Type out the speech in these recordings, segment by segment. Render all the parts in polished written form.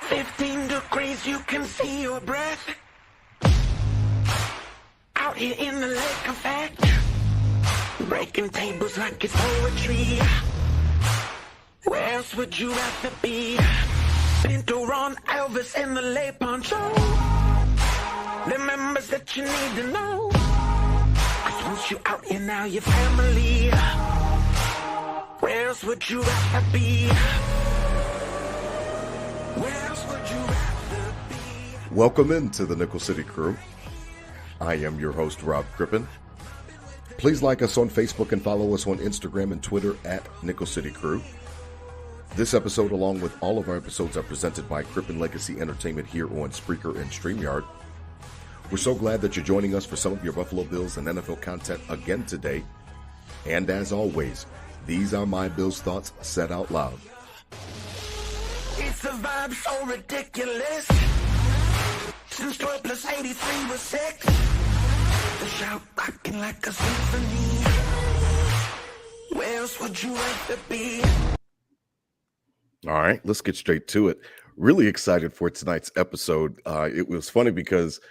15 degrees, you can see your breath. Out here in the lake effect, breaking tables like it's poetry. Where else would you rather be? Pinto, Ron, Elvis, and the Lay Poncho. The members that you need to know. 'Cause once you out here now, your family. Where else would you rather be? Where else would you rather be? Welcome into the Nickel City Crew. I am your host, Rob Crippen. Please like us on Facebook and follow us on Instagram and Twitter at Nickel City Crew. This episode, along with all of our episodes, are presented by Crippen Legacy Entertainment here on Spreaker and StreamYard. We're so glad that you're joining us for some of your Buffalo Bills and NFL content again today. And as always, these are my Bills thoughts said out loud. It's a vibe so ridiculous. Since 12 plus 83 was 6. The shout rocking like a symphony. Where else would you rather be? All right, let's get straight to it. Really excited for tonight's episode. It was funny because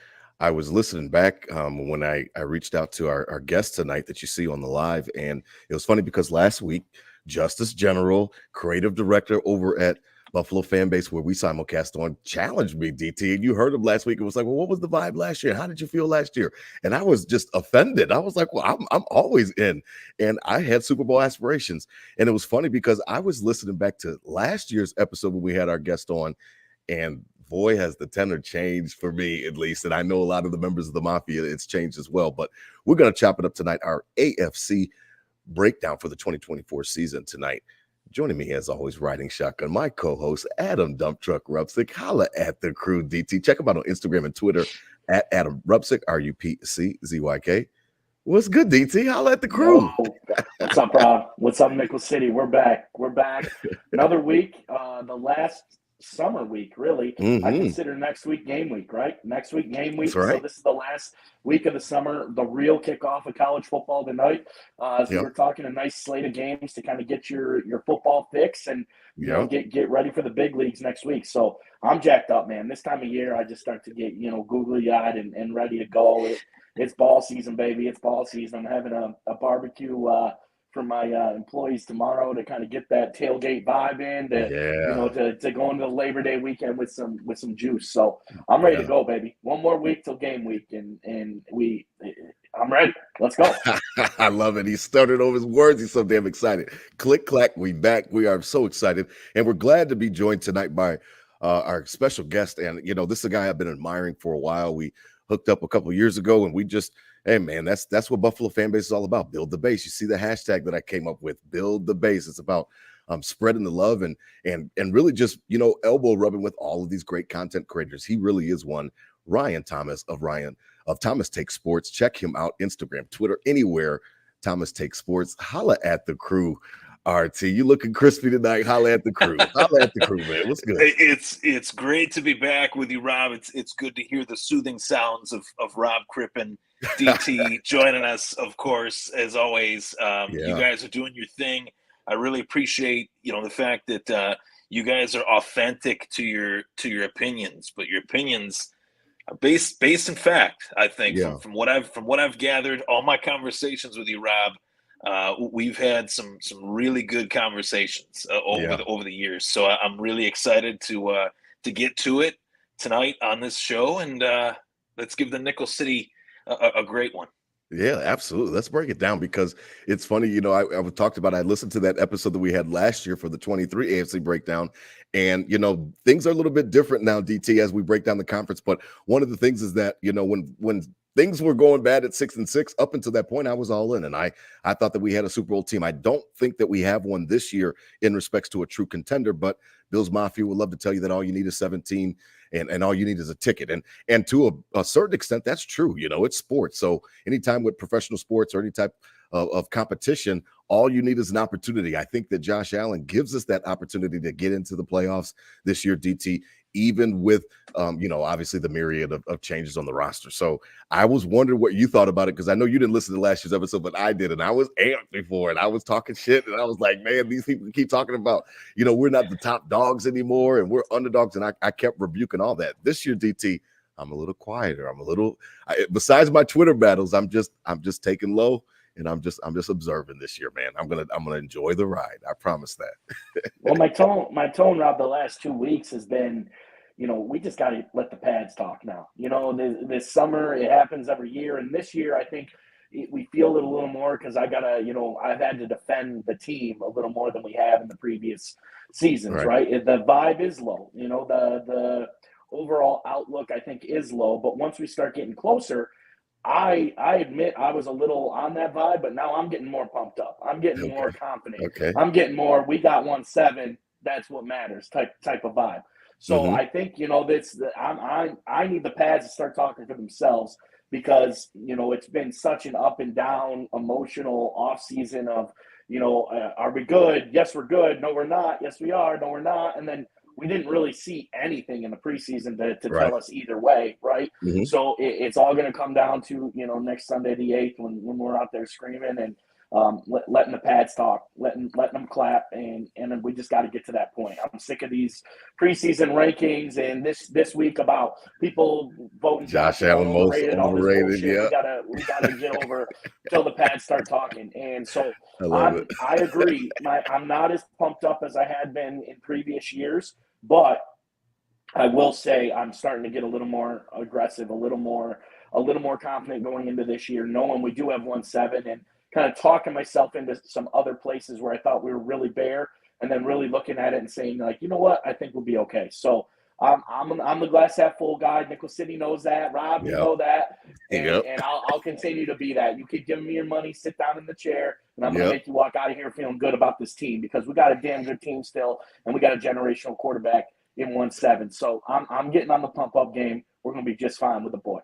I was listening back when I reached out to our guest tonight that you see on the live. And it was funny because last week, Justice General, creative director over at Buffalo Fanbase, where we simulcast on, challenged me, DT. And you heard him last week. It was like, well, what was the vibe last year? How did you feel last year? And I was just offended. I was like, well, I'm always in. And I had Super Bowl aspirations. And it was funny because I was listening back to last year's episode when we had our guest on, and boy, has the tenor changed for me, at least. And I know a lot of the members of the Mafia, it's changed as well. But we're going to chop it up tonight, our AFC breakdown for the 2024 season tonight. Joining me, as always, riding shotgun, my co-host, Adam Dump Truck Rupsick. Holla at the crew, DT. Check him out on Instagram and Twitter at Adam Rupsick, RUPCZYK. What's good, DT? Holla at the crew. What's up, Rob? What's up, Nickel City? We're back. Another week, the last summer week, really. Mm-hmm. I consider next week game week, right? Next week game week. That's right. So this is the last week of the summer, the real kickoff of college football tonight. We're talking a nice slate of games to kind of get your football fix and you know, get ready for the big leagues next week. So I'm jacked up, man. This time of year, I just start to get, googly-eyed and ready to go. It's ball season, baby. It's ball season. I'm having a barbecue for my employees tomorrow to kind of get that tailgate vibe in, to go into the Labor Day weekend with some juice. So I'm ready to go, baby. One more week till game week, and I'm ready. Let's go. I love it. He stuttered over his words. He's so damn excited. Click, clack, we back. We are so excited, and we're glad to be joined tonight by our special guest. And, this is a guy I've been admiring for a while. We hooked up a couple of years ago, and we just – hey, man, that's what Buffalo Fanbase is all about. Build the base. You see the hashtag that I came up with, build the base. It's about spreading the love and really just, elbow rubbing with all of these great content creators. He really is one. Ryan Thomas of Thomas Take Sports. Check him out, Instagram, Twitter, anywhere. Thomas Take Sports. Holla at the crew. RT, you looking crispy tonight. Holla at the crew. Holla at the crew, man. What's good? It's great to be back with you, Rob. It's good to hear the soothing sounds of Rob Crippen. DT joining us, of course, as always. You guys are doing your thing. I really appreciate, the fact that you guys are authentic to your opinions, but your opinions are based in fact. I think from what I've gathered, all my conversations with you, Rob, we've had some really good conversations over the years. So I'm really excited to get to it tonight on this show, and let's give the Nickel City a great one. Yeah, absolutely. Let's break it down because it's funny. I talked about, I listened to that episode that we had last year for the 23 AFC breakdown, and, things are a little bit different now, DT, as we break down the conference. But one of the things is that, when things were going bad at 6-6, up until that point, I was all in, and I thought that we had a Super Bowl team. I don't think that we have one this year in respects to a true contender, but Bills Mafia would love to tell you that all you need is 17 and all you need is a ticket. And to a certain extent, that's true. It's sports. So anytime with professional sports or any type of competition, all you need is an opportunity. I think that Josh Allen gives us that opportunity to get into the playoffs this year, DT. even with obviously the myriad of changes on the roster. So I was wondering what you thought about it, because I know you didn't listen to last year's episode, but I did, and I was amped before, and I was talking shit, and I was like, man, these people keep talking about, we're not the top dogs anymore, and we're underdogs, and I kept rebuking all that. This year, DT, I'm a little quieter. Besides my Twitter battles, I'm just taking low, and I'm just observing this year, man. I'm gonna enjoy the ride. I promise that. Well, my tone, Rob, the last 2 weeks has been, we just got to let the pads talk now. This summer, it happens every year. And this year, I think we feel it a little more because I've had to defend the team a little more than we have in the previous seasons, right? The vibe is low. The overall outlook, I think, is low. But once we start getting closer, I admit I was a little on that vibe, but now I'm getting more pumped up. I'm getting more confident. Okay. I'm getting more, we got 1-7, that's what matters type of vibe. So I think, I need the pads to start talking for themselves, because, it's been such an up and down emotional off season of, are we good? Yes, we're good. No, we're not. Yes, we are. No, we're not. And then we didn't really see anything in the preseason to tell us either way, right? So it's all going to come down to, next Sunday, the 8th, when we're out there screaming and letting the pads talk, letting them clap, and then we just got to get to that point. I'm sick of these preseason rankings and this week about people voting Josh Allen most overrated. Yeah, we gotta get over till the pads start talking. And so I agree. I'm not as pumped up as I had been in previous years, but I will say I'm starting to get a little more aggressive, a little more confident going into this year, knowing we do have 1-7, and kind of talking myself into some other places where I thought we were really bare, and then really looking at it and saying, like, you know what, I think we'll be okay. So I'm the glass half full guy. Nickel City knows that. Rob, you know that. And I'll continue to be that. You keep giving me your money, sit down in the chair, and I'm going to make you walk out of here feeling good about this team, because we got a damn good team still, and we got a generational quarterback in 1-7. So I'm getting on the pump up game. We're going to be just fine with the boy.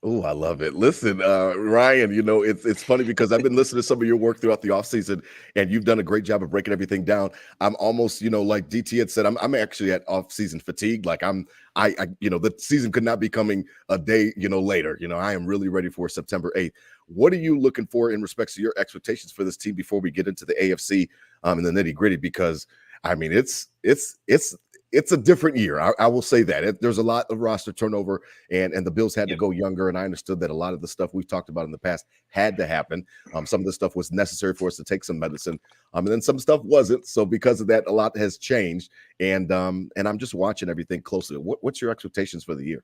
Oh, I love it. Listen, Ryan, it's funny because I've been listening to some of your work throughout the offseason, and you've done a great job of breaking everything down. I'm almost, like DT had said, I'm actually at offseason fatigue. Like the season could not be coming a day, later. I am really ready for September 8th. What are you looking for in respects to your expectations for this team before we get into the AFC and the nitty gritty? Because I mean, it's a different year. I will say that. There's a lot of roster turnover, and the Bills had to go younger, and I understood that a lot of the stuff we've talked about in the past had to happen. Some of the stuff was necessary for us to take some medicine, and then some stuff wasn't. So because of that, a lot has changed, and I'm just watching everything closely. What's your expectations for the year?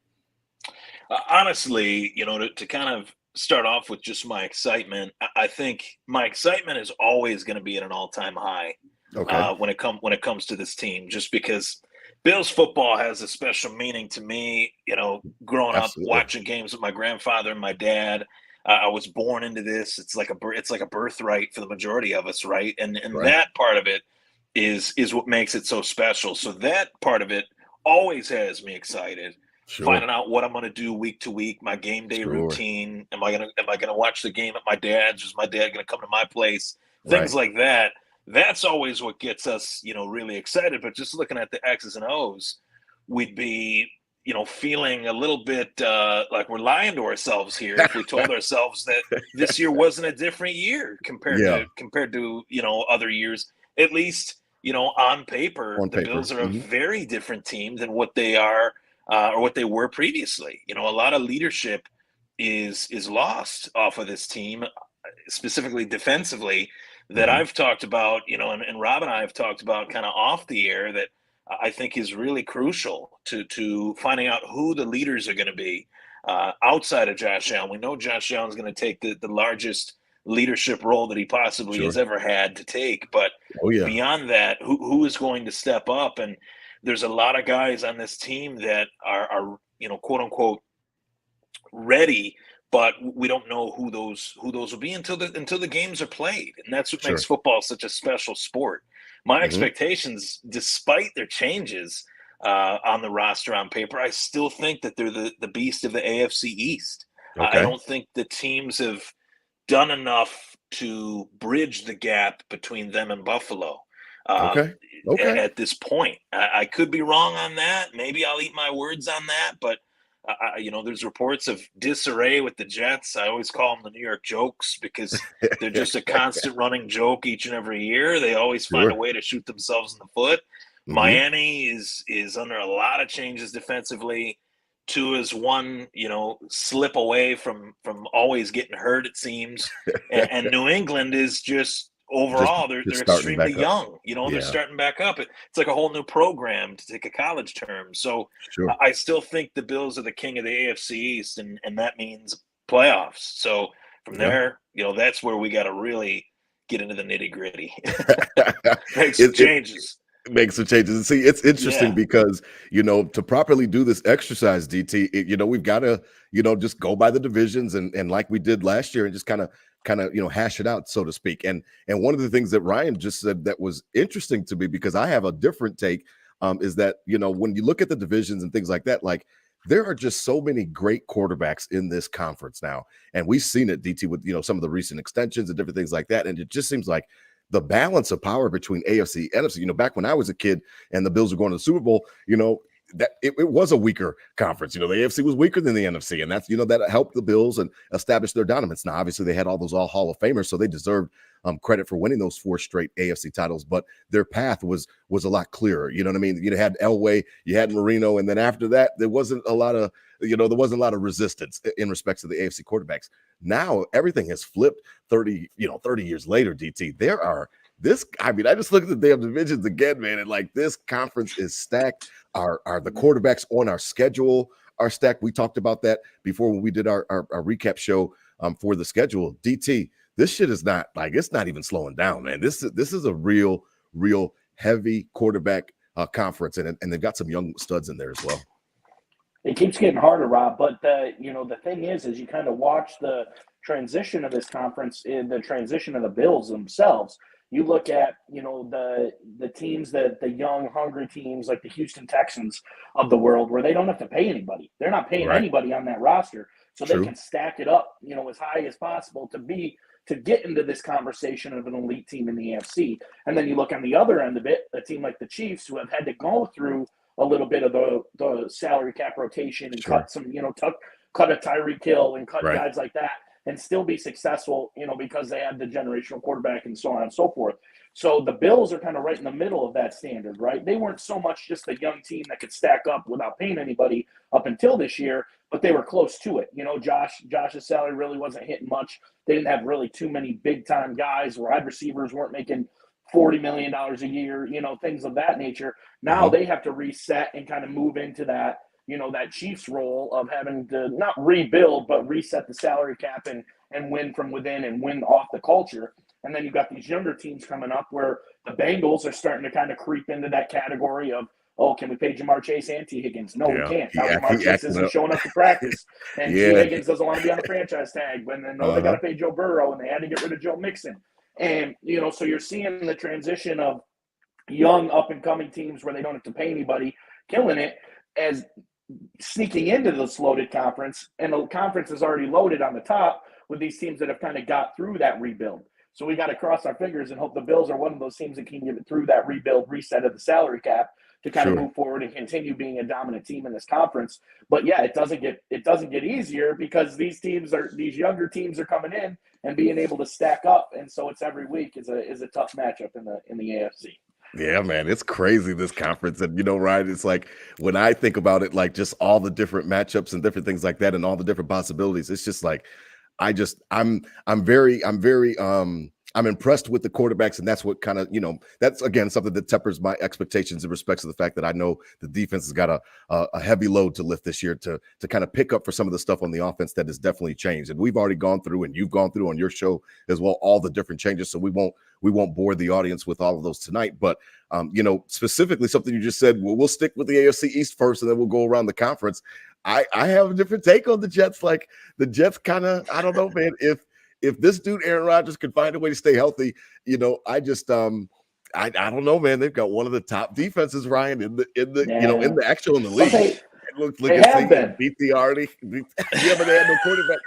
Honestly, to kind of start off with just my excitement, I think my excitement is always going to be at an all-time high. Okay. When it comes to this team, just because Bills football has a special meaning to me. Growing Absolutely. up watching games with my grandfather and my dad, I was born into this. It's like a birthright for the majority of us, right? And that part of it is what makes it so special. So that part of it always has me excited. Sure. Finding out what I'm going to do week to week, my game day routine. Am I gonna watch the game at my dad's? Is my dad going to come to my place? Things like that. That's always what gets us, really excited. But just looking at the X's and O's, we'd be, feeling a little bit like we're lying to ourselves here if we told ourselves that this year wasn't a different year compared to other years. At least, on paper, the Bills are a very different team than what they are or what they were previously. A lot of leadership is lost off of this team, specifically defensively, that I've talked about, and Rob and I have talked about kind of off the air, that I think is really crucial to finding out who the leaders are going to be outside of Josh Allen. We know Josh Allen is going to take the largest leadership role that he possibly has ever had to take. But beyond that, who is going to step up? And there's a lot of guys on this team that are quote unquote ready, but we don't know who those will be until the games are played. And that's what makes football such a special sport. My expectations, despite their changes on the roster on paper, I still think that they're the beast of the AFC East. I don't think the teams have done enough to bridge the gap between them and Buffalo. Okay. At this point. I could be wrong on that. Maybe I'll eat my words on that, but there's reports of disarray with the Jets. I always call them the New York Jokes because they're just a constant running joke each and every year. They always find a way to shoot themselves in the foot. Mm-hmm. Miami is under a lot of changes defensively. Tua is one, slip away from always getting hurt, it seems. And New England is just overall, they're extremely young. They're starting back up. It's like a whole new program, to take a college term. So I still think the Bills are the king of the AFC East, and that means playoffs. So from there, that's where we got to really get into the nitty gritty. Make some changes. Make some changes. And see, it's interesting because, to properly do this exercise, DT, we've got to, just go by the divisions and like we did last year and just kind of hash it out, so to speak. And one of the things that Ryan just said that was interesting to me, because I have a different take, is that, when you look at the divisions and things like that, like there are just so many great quarterbacks in this conference now. And we've seen it, DT, with, some of the recent extensions and different things like that. And it just seems like the balance of power between AFC and NFC, back when I was a kid and the Bills were going to the Super Bowl, that it was a weaker conference. The AFC was weaker than the NFC, and that's, that helped the Bills and establish their dominance. Now, obviously, they had all those all Hall of Famers, so they deserved credit for winning those 4 straight AFC titles, but their path was a lot clearer. You know what I mean? You had Elway, you had Marino, and then after that, there wasn't a lot of, resistance in respects to the AFC quarterbacks. Now everything has flipped 30 years later, DT. I just looked at the damn divisions again, man, and like this conference is stacked. Are the quarterbacks on our schedule are stacked. We talked about that before when we did our recap show for the schedule. DT, this shit is not it's not even slowing down, man. This is a real heavy quarterback conference, and they've got some young studs in there as well. It keeps getting harder, Rob. But the thing is you kind of watch the transition of this conference in the transition of the Bills themselves. You look at, the teams that the young, hungry teams like the Houston Texans of the world, where they don't have to pay anybody. They're not paying anybody on that roster. So they can stack it up, as high as possible to get into this conversation of an elite team in the AFC. And then you look on the other end of it, a team like the Chiefs, who have had to go through a little bit of the salary cap rotation and cut some, cut a Tyreek Hill and cut guys like that, and still be successful, because they had the generational quarterback and so on and so forth. So the Bills are kind of right in the middle of that standard, right? They weren't so much just a young team that could stack up without paying anybody up until this year, but they were close to it. Josh's salary really wasn't hitting much. They didn't have really too many big-time guys. Wide receivers weren't making $40 million a year, things of that nature. Now they have to reset and kind of move into that, that Chiefs role of having to not rebuild, but reset the salary cap and win from within and win off the culture. And then you've got these younger teams coming up where the Bengals are starting to kind of creep into that category of, can we pay Jamar Chase and T. Higgins? No, we can't. Now Jamar Chase isn't showing up to practice, and T. Higgins doesn't want to be on the franchise tag. When they know they got to pay Joe Burrow, and they had to get rid of Joe Mixon. And, so you're seeing the transition of young up-and-coming teams where they don't have to pay anybody, killing it, as sneaking into this loaded conference, and the conference is already loaded on the top with these teams that have kind of got through that rebuild. So we got to cross our fingers and hope the Bills are one of those teams that can get it through that rebuild, reset of the salary cap to kind of move forward and continue being a dominant team in this conference. But yeah, it doesn't get easier because these younger teams are coming in and being able to stack up, and so it's every week is a tough matchup in the AFC. Yeah, man, it's crazy, this conference. And, Ryan, it's like when I think about it, just all the different matchups and different things like that and all the different possibilities, it's just like, I'm impressed with the quarterbacks, and that's what kind of, that's again something that tempers my expectations in respects to the fact that I know the defense has got a heavy load to lift this year to kind of pick up for some of the stuff on the offense that has definitely changed. And we've already gone through, and you've gone through on your show as well, all the different changes. So we won't bore the audience with all of those tonight. But specifically something you just said, we'll stick with the AFC East first, and then we'll go around the conference. I have a different take on the Jets. Like the Jets kind of, I don't know, man, if this dude Aaron Rodgers could find a way to stay healthy, I don't know, man. They've got one of the top defenses, Ryan, in the in the league. It looks like they beat the already. Yeah, but they had no quarterback.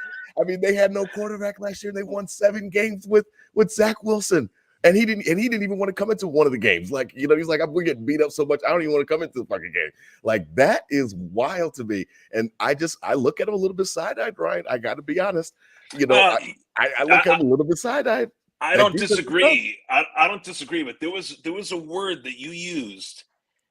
I mean, they had no quarterback last year. They won 7 games with Zach Wilson. And he didn't even want to come into one of the games. Like, he's like, we're getting beat up so much, I don't even want to come into the fucking game. Like, that is wild to me. And I look at him a little bit side-eyed, Ryan. I got to be honest. I look at him a little bit side-eyed. I don't disagree. I don't disagree, but there was a word that you used,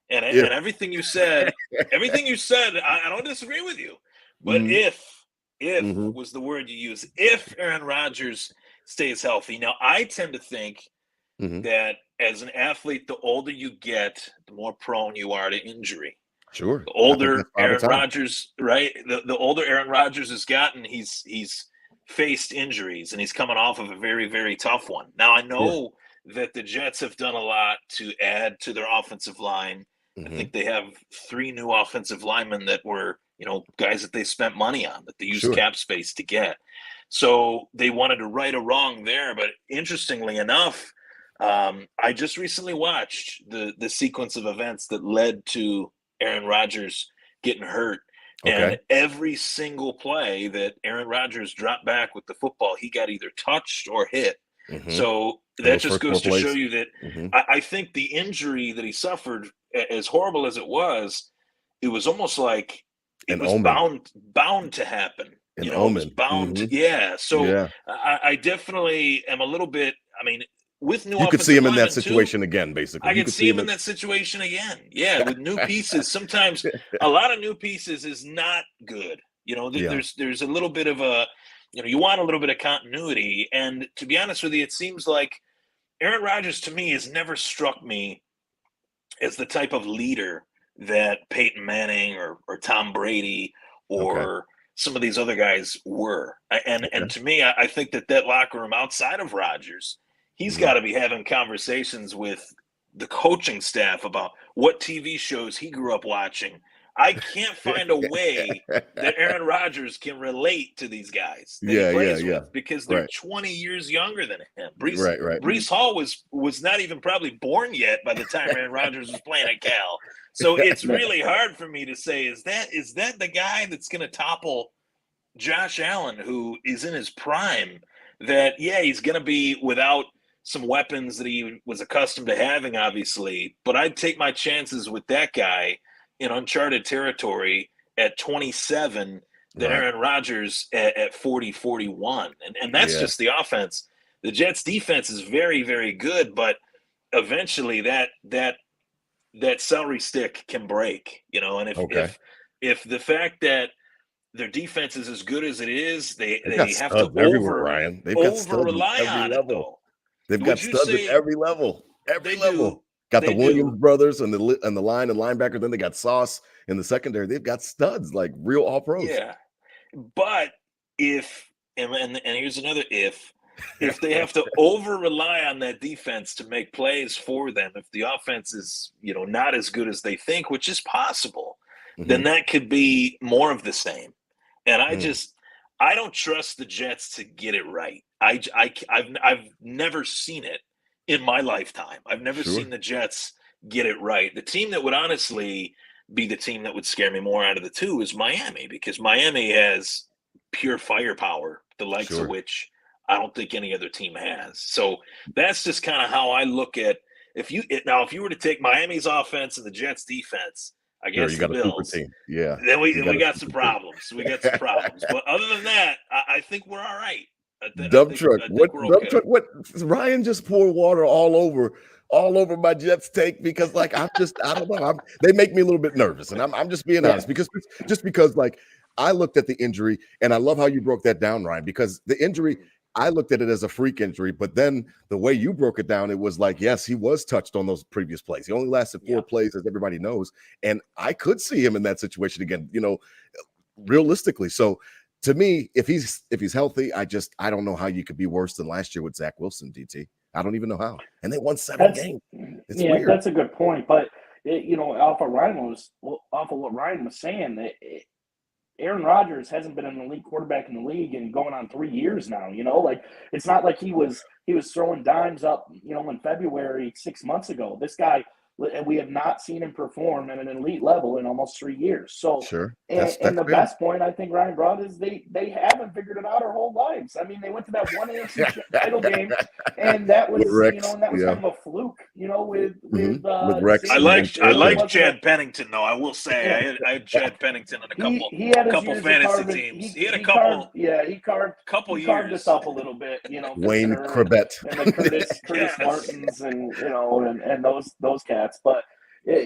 and everything you said, I don't disagree with you. But if was the word you used. If Aaron Rodgers stays healthy. Now, I tend to think that as an athlete, the older you get, the more prone you are to injury. Sure. The older Aaron Rodgers, right? The older Aaron Rodgers has gotten, he's faced injuries, and he's coming off of a very, very tough one. Now, I know that the Jets have done a lot to add to their offensive line. I think they have 3 new offensive linemen that were, guys that they spent money on, that they used cap space to get. So they wanted to right a wrong there. But interestingly enough, I just recently watched the sequence of events that led to Aaron Rodgers getting hurt. And every single play that Aaron Rodgers dropped back with the football, he got either touched or hit. So that just goes to show you that I think the injury that he suffered, as horrible as it was almost like it was bound to happen. It was bound. So I definitely am a little bit, with new, you could see him in that situation again, basically. I could see him in that situation again. Yeah, with new pieces. Sometimes a lot of new pieces is not good. There's a little bit of a, you want a little bit of continuity. And to be honest with you, it seems like Aaron Rodgers to me has never struck me as the type of leader that Peyton Manning or Tom Brady or some of these other guys were. And to me, I think that locker room outside of Rodgers, he's got to be having conversations with the coaching staff about what TV shows he grew up watching. I can't find a way that Aaron Rodgers can relate to these guys that he plays with, because they're 20 years younger than him. Breece Hall was not even probably born yet by the time Aaron Rodgers was playing at Cal. So it's really hard for me to say, is that the guy that's going to topple Josh Allen, who is in his prime? That, he's going to be without some weapons that he was accustomed to having, obviously. But I'd take my chances with that guy in uncharted territory at 27 than Aaron Rodgers at 40, 41. And that's just the offense. The Jets defense is very, very good, but eventually that celery stick can break, and if the fact that their defense is as good as it is, they have to Ryan. They've got studs rely at every on level. it, though. They've got studs at every level. Do. Got the Williams brothers and the line and linebacker. Then they got Sauce in the secondary. They've got studs, like real all pros. Yeah, but and here's another if they have to over rely on that defense to make plays for them, if the offense is not as good as they think, which is possible, then that could be more of the same. And I don't trust the Jets to get it right. I've never seen it in my lifetime. I've never seen the Jets get it right. The team that would honestly be the team that would scare me more out of the two is Miami, because Miami has pure firepower, the likes of which I don't think any other team has. So that's just kind of how I look at if you were to take Miami's offense and the Jets defense, I guess you got the Bills, a super team. Then we got some problems. But other than that, I think we're all right. Dump truck. What? Ryan just poured water all over my Jets take, because I don't know. They make me a little bit nervous, and I'm just being honest, because I looked at the injury, and I love how you broke that down, Ryan, because the injury, I looked at it as a freak injury, but then the way you broke it down, it was like, yes, he was touched on those previous plays. He only lasted 4 plays, as everybody knows, and I could see him in that situation again, realistically. So to me, if he's healthy, I don't know how you could be worse than last year with Zach Wilson, DT. I don't even know how. And they won 7 games. It's weird. That's a good point. But off of what Ryan was saying, Aaron Rodgers hasn't been an elite quarterback in the league and going on 3 years now. It's not like he was throwing dimes up, in February 6 months ago. This guy and we have not seen him perform at an elite level in almost 3 years. So, Sure. And the best point I think Ryan brought is they haven't figured it out our whole lives. I mean, they went to that one AFC title game, and that was and that was kind of a fluke, with Rex. I like Chad Pennington, though. I will say I had Chad Pennington in a couple fantasy teams. He had a couple. He carved us up a little bit, Wayne Corbett and the Curtis Martins and those cats, but. They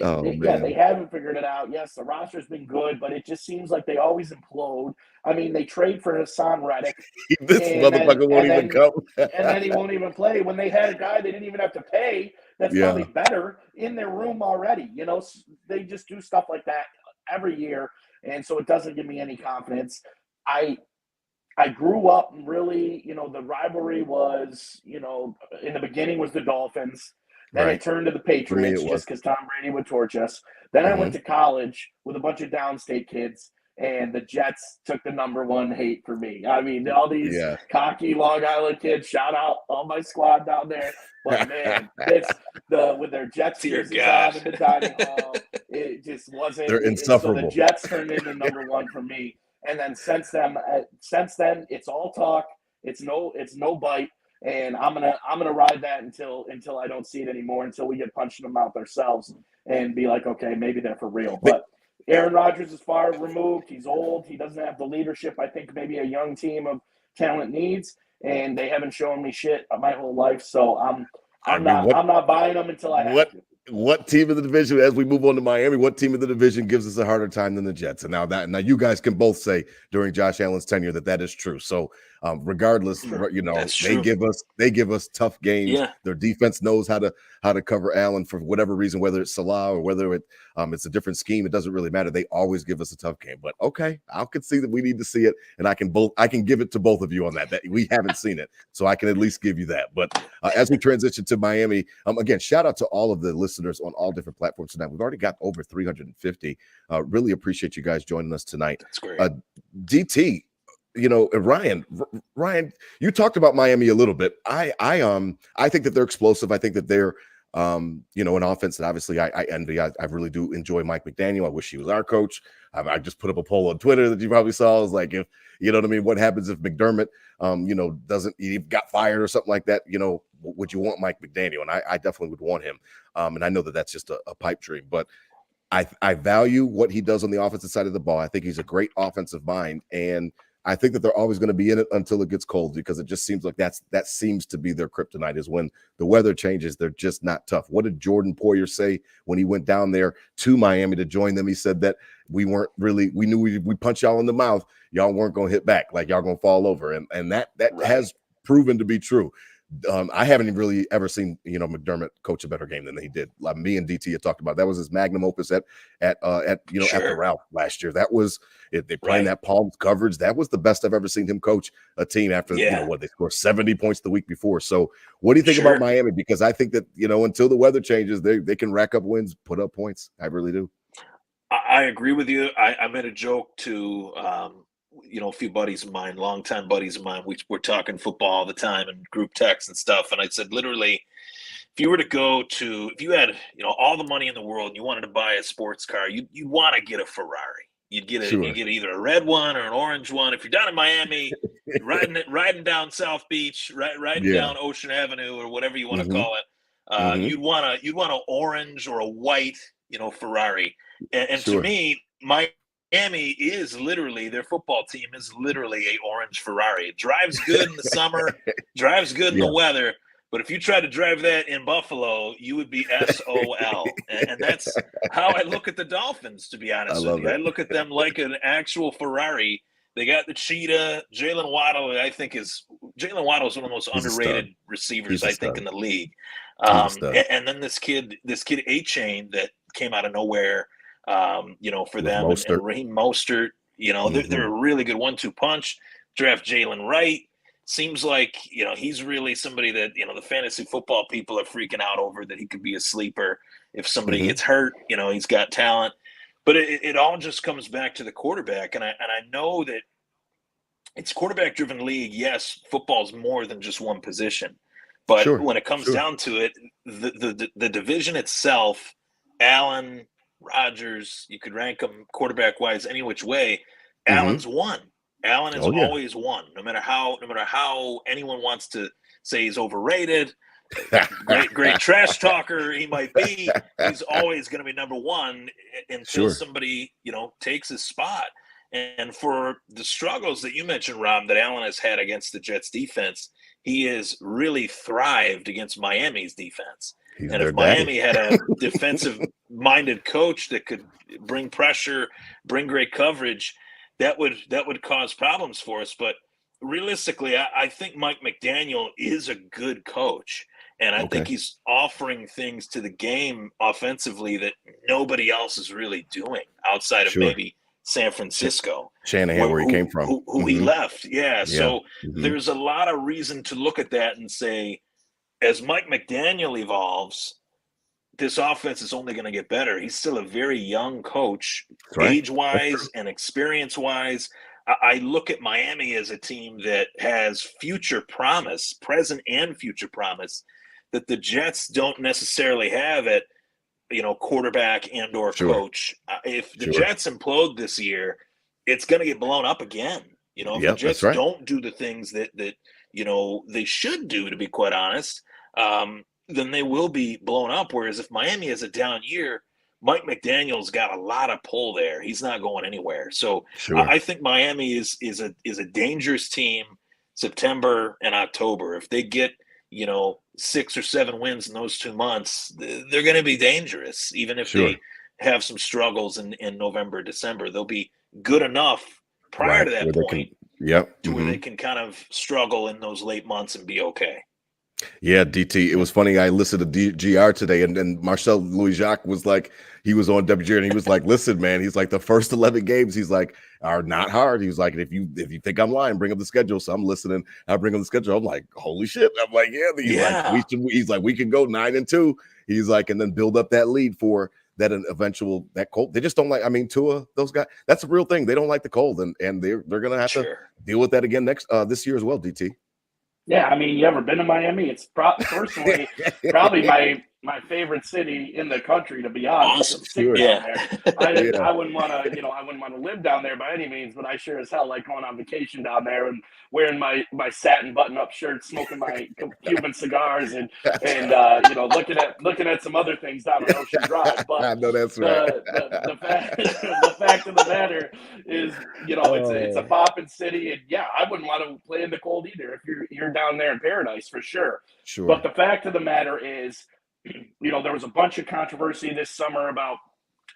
haven't figured it out. Yes, the roster's been good, but it just seems like they always implode. I mean, they trade for Hassan Reddick. This motherfucker won't even come. And then he won't even play. When they had a guy they didn't even have to pay, that's probably better in their room already. They just do stuff like that every year, and so it doesn't give me any confidence. I grew up really, the rivalry was, in the beginning was the Dolphins. Then I turned to the Patriots just because Tom Brady would torch us. Then I went to college with a bunch of downstate kids, and the Jets took the #1 hate for me. I mean, all these cocky Long Island kids, shout out all my squad down there. But, man, with their Jets jerseys on in the dining hall, it just wasn't. They're insufferable. So the Jets turned into #1 for me. And then since then, it's all talk. It's no bite. And I'm gonna ride that until I don't see it anymore, until we get punched in the mouth ourselves and be like, okay, maybe they're for real. But Aaron Rodgers is far removed. He's old. He doesn't have the leadership I think maybe a young team of talent needs, and they haven't shown me shit my whole life. So I'm not buying them until I have to. What team of the division, as we move on to Miami, what team of the division gives us a harder time than the Jets? And now you guys can both say during Josh Allen's tenure that is true. So regardless, they give us tough games. Yeah. Their defense knows how to cover Allen for whatever reason, whether it's Salah or whether it's a different scheme. It doesn't really matter. They always give us a tough game. But okay, I can see that we need to see it, and I can give it to both of you on that we haven't seen it, so I can at least give you that. But as we transition to Miami, again, shout out to all of the listeners on all different platforms tonight. We've already got over 350. Really appreciate you guys joining us tonight. That's great. DT, Ryan, you talked about Miami a little bit. I think that they're explosive. I think that they're an offense that obviously I envy. I really do enjoy Mike McDaniel. I wish he was our coach. I just put up a poll on Twitter that you probably saw. I was like, if you know what I mean, what happens if McDermott he got fired or something like that? Would you want Mike McDaniel? And I definitely would want him. And I know that that's just a pipe dream, but I value what he does on the offensive side of the ball. I think he's a great offensive mind, and I think that they're always going to be in it until it gets cold, because it just seems like that seems to be their kryptonite, is when the weather changes, they're just not tough. What did Jordan Poyer say when he went down there to Miami to join them? He said that we knew we punch y'all in the mouth, y'all weren't going to hit back, like y'all going to fall over. And that has proven to be true. I haven't really ever seen McDermott coach a better game than he did. Like me and DT had talked about, that was his magnum opus at the Ralph last year. That was it. They playing that palm coverage. That was the best I've ever seen him coach a team after they scored 70 points the week before. So what do you think about Miami? Because I think that until the weather changes, they can rack up wins, put up points. I really do. I agree with you. I made a joke to a few buddies of mine, longtime buddies of mine. We're talking football all the time and group texts and stuff. And I said, literally, if you had all the money in the world and you wanted to buy a sports car, you want to get a Ferrari. You'd get either a red one or an orange one. If you're down in Miami, riding down South Beach, riding down Ocean Avenue or whatever you want to call it, you'd want an orange or a white, Ferrari. And to me, Miami is literally, their football team is literally a orange Ferrari. It drives good in the summer, drives good in the weather. But if you try to drive that in Buffalo, you would be SOL. And that's how I look at the Dolphins, to be honest with you. I look at them like an actual Ferrari. They got the cheetah. Jalen Waddle, I think Jalen Waddle is one of the most underrated receivers, I think, in the league. And then this kid A-Chain that came out of nowhere, for them, and Raheem Mostert, they're a really good 1-2 punch. Draft Jalen Wright. Seems like, he's really somebody that, the fantasy football people are freaking out over, that he could be a sleeper if somebody gets hurt. He's got talent. But it all just comes back to the quarterback. And I know that it's quarterback-driven league. Yes, football's more than just one position. But when it comes down to it, the division itself Allen, Rodgers, you could rank them quarterback-wise any which way. Mhm. Allen's won. Allen has Oh, yeah. always won, no matter how anyone wants to say he's overrated. Great trash talker he might be. He's always going to be number one until somebody, takes his spot. And for the struggles that you mentioned, Rob, that Allen has had against the Jets defense, he has really thrived against Miami's defense. And if Miami had a defensive-minded coach that could bring pressure, bring great coverage, that would cause problems for us. But realistically, I think Mike McDaniel is a good coach. And I think he's offering things to the game offensively that nobody else is really doing outside of maybe San Francisco. Shanahan, where he came from. Who he left. Yeah. So there's a lot of reason to look at that and say, as Mike McDaniel evolves, this offense is only going to get better. He's still a very young coach, age-wise and experience-wise. I look at Miami as a team that has future promise, present and future promise, that the Jets don't necessarily have at, quarterback and or coach. If the Jets implode this year, it's going to get blown up again. If the Jets don't do the things that they should do, to be quite honest, then they will be blown up. Whereas if Miami has a down year, Mike McDaniel's got a lot of pull there. He's not going anywhere. So I think Miami is a dangerous team September and October. If they get 6 or 7 wins in those 2 months, they're going to be dangerous. Even if they have some struggles in November, December, they'll be good enough prior to that point where they can kind of struggle in those late months and be okay. Yeah, DT. It was funny. I listened to GR today, and Marcel Louis-Jacques was like, he was on WGR, and he was like, "Listen, man," he's like, "the first 11 games, he's like, are not hard." He was like, "If you think I'm lying, bring up the schedule." So I'm listening. I bring up the schedule. I'm like, "Holy shit!" I'm like, "Yeah." He's like, "We can go 9-2." He's like, and then build up that lead for that eventual cold. They just don't like. I mean, Tua, those guys. That's a real thing. They don't like the cold, and they're gonna have to deal with that again this year as well. DT. Yeah, I mean, you ever been to Miami? It's personally probably my favorite city in the country, to be honest. Awesome. I wouldn't want to live down there by any means, but I sure as hell like going on vacation down there and wearing my satin button-up shirt, smoking my Cuban cigars, and looking at some other things down on Ocean Drive. But I know that's right. The fact of the matter is, it's a poppin' city, and I wouldn't want to play in the cold either if you're down there in paradise for sure. But the fact of the matter is, there was a bunch of controversy this summer about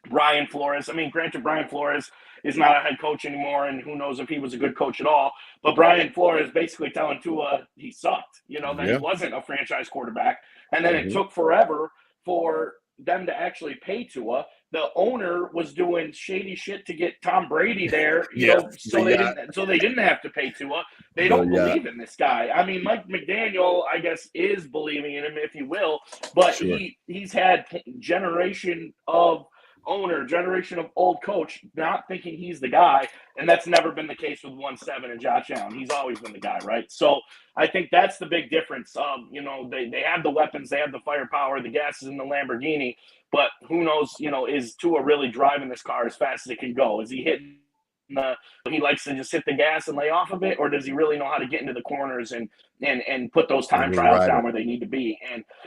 Brian Flores. I mean, granted, Brian Flores is not a head coach anymore, and who knows if he was a good coach at all. But Brian Flores basically telling Tua he sucked, that he wasn't a franchise quarterback. And then it took forever for them to actually pay Tua. The owner was doing shady shit to get Tom Brady there, so they didn't have to pay Tua. They don't believe in this guy. I mean, Mike McDaniel, I guess, is believing in him, if you will, but he's had generation of old coach not thinking he's the guy, and that's never been the case with 1-7 and Josh Allen. He's always been the guy, right? So I think that's the big difference. They have the weapons, they have the firepower, the gas is in the Lamborghini, but who knows, is Tua really driving this car as fast as it can go? Is he hitting he likes to just hit the gas and lay off of it, or does he really know how to get into the corners and put those time trials down where they need to be?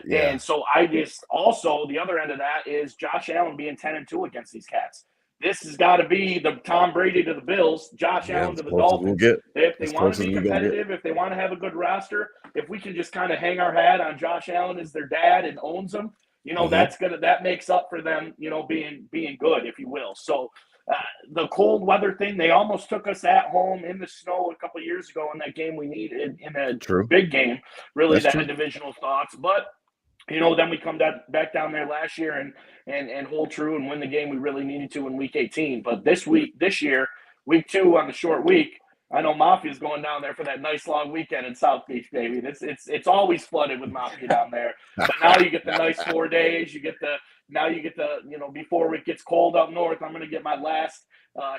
And so I just also, the other end of that is Josh Allen being 10-2 against these cats. This has got to be the Tom Brady to the Bills, Josh Allen to the Dolphins. If they want to be competitive, if they want to have a good roster, if we can just kind of hang our hat on Josh Allen as their dad and owns them, that makes up for them, being good, if you will. So the cold weather thing, they almost took us at home in the snow a couple of years ago in that game we needed in a big game, really, that had divisional thoughts. But, then we come back down there last year and hold true and win the game we really needed to in week 18. But this year, week 2 on the short week, I know Mafia's going down there for that nice long weekend in South Beach, baby. It's always flooded with Mafia down there. But now you get the nice 4 days. You get the before it gets cold up north, I'm going to get my last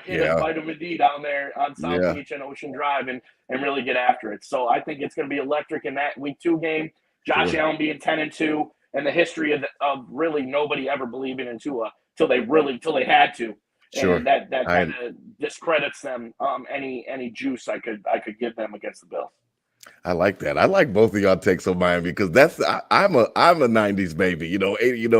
hit of vitamin D down there on South Beach and Ocean Drive and really get after it. So I think it's going to be electric in that week 2 game. Josh Allen being 10-2. in the history of really nobody ever believing in Tua till they had to. Sure. And that kind of discredits them. Any juice I could give them against the Bills. I like that. I like both of y'all takes on Miami because I'm a 90s baby.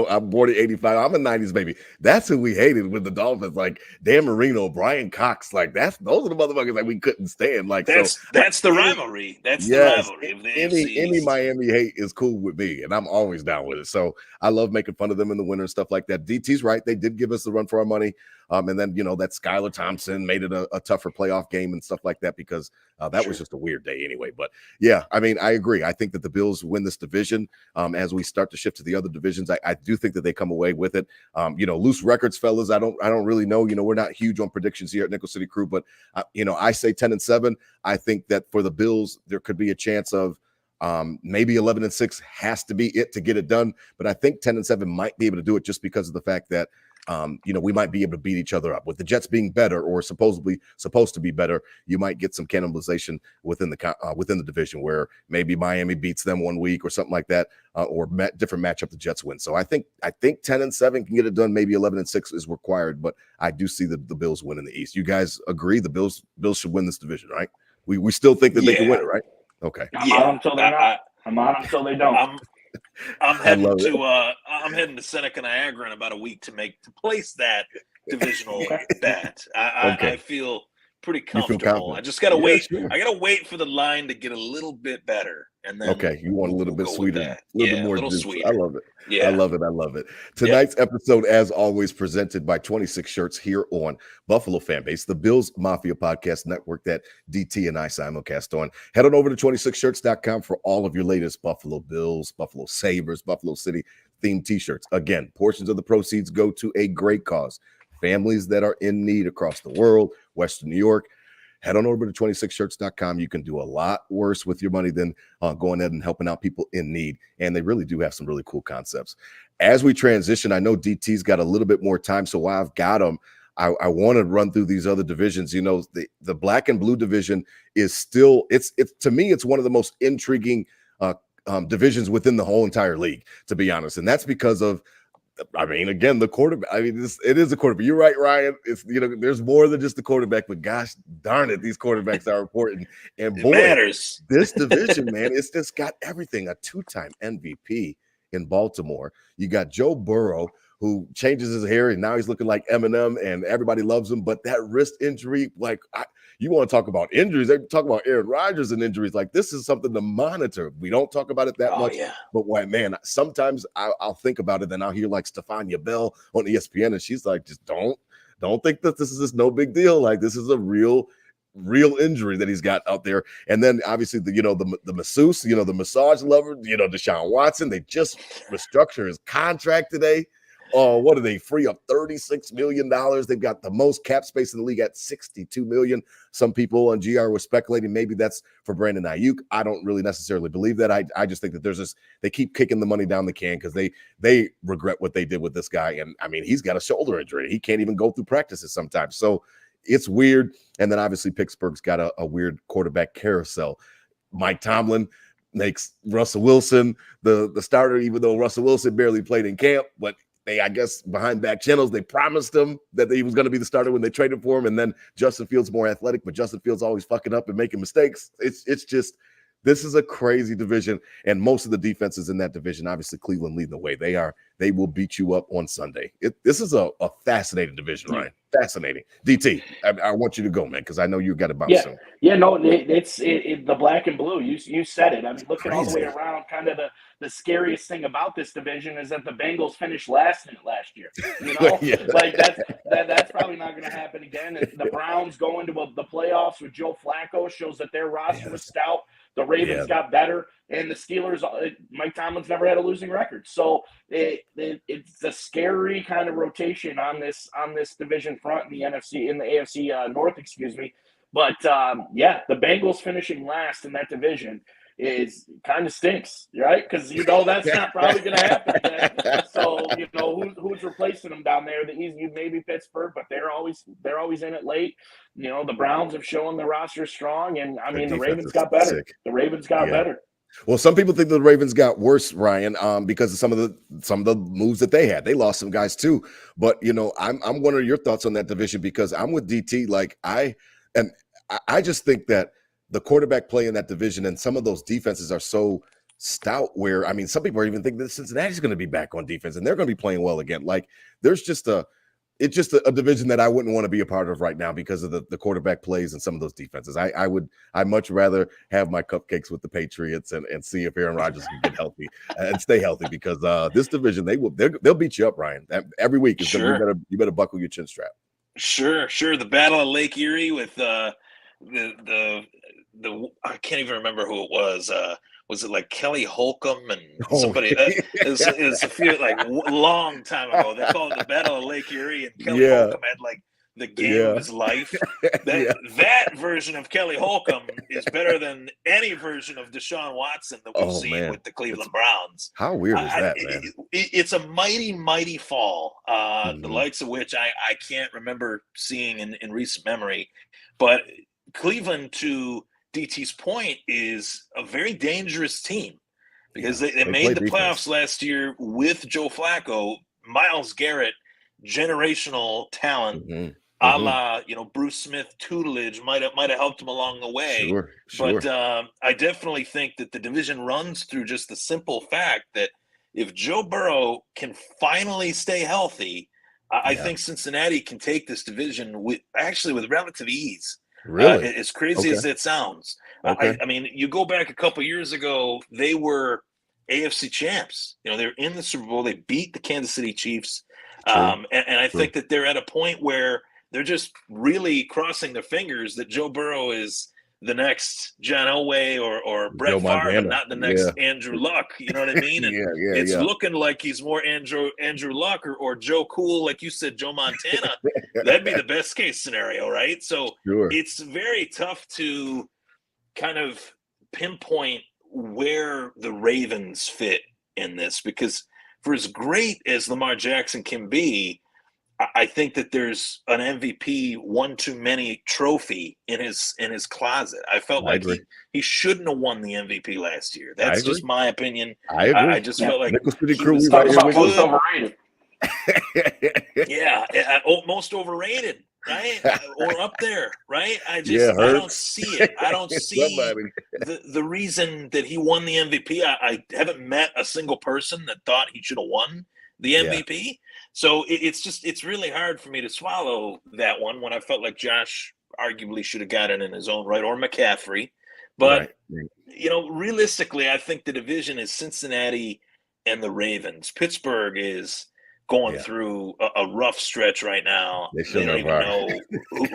I'm born in 85. I'm a 90s baby. That's who we hated with the Dolphins, like Dan Marino, Brian Cox. Like those are the motherfuckers that we couldn't stand. Like that's the rivalry. That's the rivalry of the AFC. Any Miami hate is cool with me, and I'm always down with it. So I love making fun of them in the winter and stuff like that. DT's right. They did give us the run for our money. And then, that Skylar Thompson made it a tougher playoff game and stuff like that because that was just a weird day anyway. But yeah, I mean, I agree. I think that the Bills win this division. As we start to shift to the other divisions, I do think that they come away with it. Loose records, fellas. I don't really know. We're not huge on predictions here at Nickel City Crew, but I say 10-7. I think that for the Bills, there could be a chance of maybe 11-6 has to be it to get it done. But I think 10-7 might be able to do it just because of the fact that we might be able to beat each other up. With the Jets being better or supposed to be better, you might get some cannibalization within the division where maybe Miami beats them one week or something like that, or different matchup the Jets win. So I think 10-7 can get it done. Maybe 11-6 is required, but I do see the Bills win in the East. You guys agree the Bills should win this division, right? We still think that they can win it, right? Okay. I'm on them until they're not. I'm on them until they don't. I'm heading to Seneca Niagara in about a week to place that divisional bet. I feel pretty comfortable. I just gotta wait. Sure. I gotta wait for the line to get a little bit better, and then you want a little bit sweeter, a little more juice. Sweeter. I love it. Yeah, I love it. Tonight's episode, as always, presented by 26 Shirts here on Buffalo Fanbase, the Bills Mafia Podcast Network that DT and I simulcast on. Head on over to 26shirts.com for all of your latest Buffalo Bills, Buffalo Sabres, Buffalo City themed T-shirts. Again, portions of the proceeds go to a great cause. Families that are in need across the world, Western New York. Head on over to 26shirts.com. You can do a lot worse with your money than going ahead and helping out people in need. And they really do have some really cool concepts. As we transition, I know DT's got a little bit more time, so while I've got him, I want to run through these other divisions. The black and blue division is still, it's to me, it's one of the most intriguing divisions within the whole entire league, to be honest. And that's because of, again, the quarterback. It is a quarterback. You're right, Ryan. It's there's more than just the quarterback, but gosh darn it, these quarterbacks are important. And boy, matters. This division, man, it's just got everything. A 2-time MVP in Baltimore. You got Joe Burrow, who changes his hair and now he's looking like Eminem, and everybody loves him. But that wrist injury, you want to talk about injuries? They talk about Aaron Rodgers and injuries. Like, this is something to monitor. We don't talk about it that much. Yeah. But man, sometimes I'll think about it and I'll hear like Stephania Bell on ESPN, and she's like, just don't think that this is just no big deal. Like, this is a real injury that he's got out there. And then obviously the masseuse, the massage lover, Deshaun Watson, they just restructure his contract today. What are they, free up $36 million? They've got the most cap space in the league at $62 million. Some people on GR were speculating maybe that's for Brandon Ayuk. I don't really necessarily believe that. I just think that they keep kicking the money down the can because they regret what they did with this guy. And he's got a shoulder injury. He can't even go through practices sometimes. So it's weird. And then obviously Pittsburgh's got a weird quarterback carousel. Mike Tomlin makes Russell Wilson the starter, even though Russell Wilson barely played in camp, but I guess behind back channels, they promised him that he was going to be the starter when they traded for him. And then Justin Fields more athletic, but Justin Fields always fucking up and making mistakes. It's just, this is a crazy division. And most of the defenses in that division, obviously Cleveland leading the way. They will beat you up on Sunday. This is a fascinating division, Ryan. Fascinating. DT, I want you to go, man, because I know you got to bounce soon. Yeah, no, it's the black and blue. You said it. Looking all the way around, kind of the scariest thing about this division is that the Bengals finished last in it last year. Like that's probably not going to happen again. The Browns going to the playoffs with Joe Flacco shows that their roster was stout. The Ravens got better, and the Steelers. Mike Tomlin's never had a losing record, so it's a scary kind of rotation on this division front in the AFC North, excuse me. But the Bengals finishing last in that division is kind of stinks, right? Because that's not probably going to happen again. So who's replacing them down there? The easy maybe Pittsburgh, but they're always in it late. The Browns have shown the roster strong, and the Ravens got better. Sick. The Ravens got better. Well, some people think the Ravens got worse, Ryan, because of some of the moves that they had. They lost some guys too. But I'm wondering your thoughts on that division because I'm with DT. Like and I just think that the quarterback play in that division and some of those defenses are so stout. Where I mean, some people are even thinking that Cincinnati's going to be back on defense and they're going to be playing well again. Like there's just it's just a division that I wouldn't want to be a part of right now because of the quarterback plays and some of those defenses. I'd much rather have my cupcakes with the Patriots and see if Aaron Rodgers can get healthy and stay healthy because this division they'll beat you up, Ryan. Every week is gonna be you better buckle your chin strap. Sure. The Battle of Lake Erie with the I can't even remember who it was. Was it like Kelly Holcomb and somebody? It's a few long time ago. They called it the Battle of Lake Erie, and Kelly Holcomb had like the game of his life. That version of Kelly Holcomb is better than any version of Deshaun Watson that we've seen with the Cleveland Browns. How weird is that, man? It's a mighty fall, the likes of which I can't remember seeing in recent memory. But Cleveland, to DT's point, is a very dangerous team because they made the playoffs last year with Joe Flacco, Myles Garrett, generational talent, a la Bruce Smith tutelage might have helped him along the way. Sure. But I definitely think that the division runs through just the simple fact that if Joe Burrow can finally stay healthy, I think Cincinnati can take this division with relative ease. Really? As crazy as it sounds. I mean, you go back a couple years ago, they were AFC champs. They were in the Super Bowl. They beat the Kansas City Chiefs. And I think that they're at a point where they're just really crossing their fingers that Joe Burrow is the next John Elway or Brett Favre, and not the next Andrew Luck. You know what I mean? And it's looking like he's more Andrew Luck or Joe Cool, like you said, Joe Montana. That'd be the best case scenario, right? So it's very tough to kind of pinpoint where the Ravens fit in this because for as great as Lamar Jackson can be, I think that there's an MVP one too many trophy in his closet. I felt like he shouldn't have won the MVP last year. That's just my opinion. I agree. I just felt like he was most overrated. Most overrated, right? Or up there, right? I don't see it. I don't see the reason that he won the MVP. I haven't met a single person that thought he should have won the MVP. So it's really hard for me to swallow that one when I felt like Josh arguably should have got it in his own right, or McCaffrey. But, realistically, I think the division is Cincinnati and the Ravens. Pittsburgh is going through a rough stretch right now. They don't even know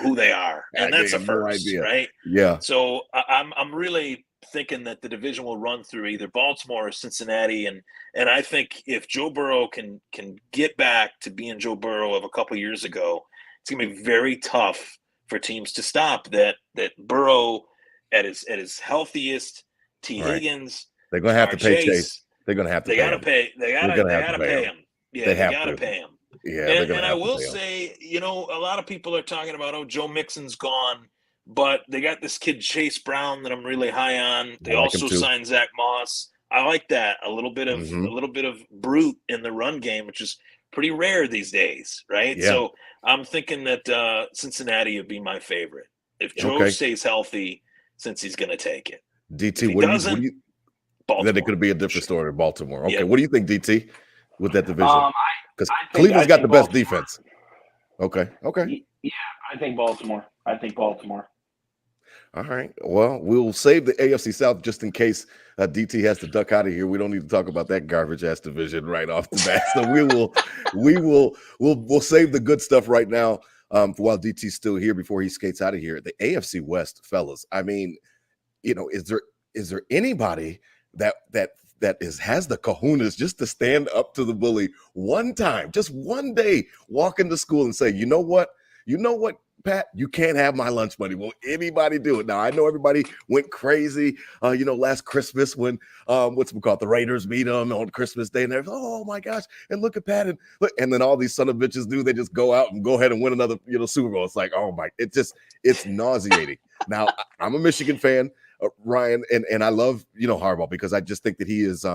who they are. And that's a first, right? Yeah. So I'm really thinking that the division will run through either Baltimore or Cincinnati, and I think if Joe Burrow can get back to being Joe Burrow of a couple years ago, it's gonna be very tough for teams to stop that Burrow at his healthiest. Higgins, they're gonna have to pay Chase. They're gonna have to. They gotta pay. They gotta pay him. Yeah, they gotta pay him. Yeah, and I will say, a lot of people are talking about, Joe Mixon's gone. But they got this kid Chase Brown that I'm really high on. They also signed Zach Moss. I like that. A little bit of brute in the run game, which is pretty rare these days, right? Yeah. So I'm thinking that Cincinnati would be my favorite if Joe stays healthy, since he's going to take it. DT, what do you then it could be a different story in Baltimore. Okay, what do you think, DT, with that division? Because Cleveland's got the best defense. Okay. Yeah, I think Baltimore. All right. Well, we'll save the AFC South just in case DT has to duck out of here. We don't need to talk about that garbage ass division right off the bat. So we'll save the good stuff right now while DT's still here before he skates out of here. The AFC West, fellas. I mean, is there anybody that has the kahunas just to stand up to the bully one time, just one day, walk into school and say, you know what, Pat, you can't have my lunch money. Will anybody do it? Now, I know everybody went crazy, last Christmas when, the Raiders beat them on Christmas Day. And they're, oh, my gosh. And look at Pat. And then all these son of bitches they just go out and go ahead and win another, Super Bowl. It's like, oh, my. It's nauseating. Now, I'm a Michigan fan. Ryan, and I love, Harbaugh, because I just think that he is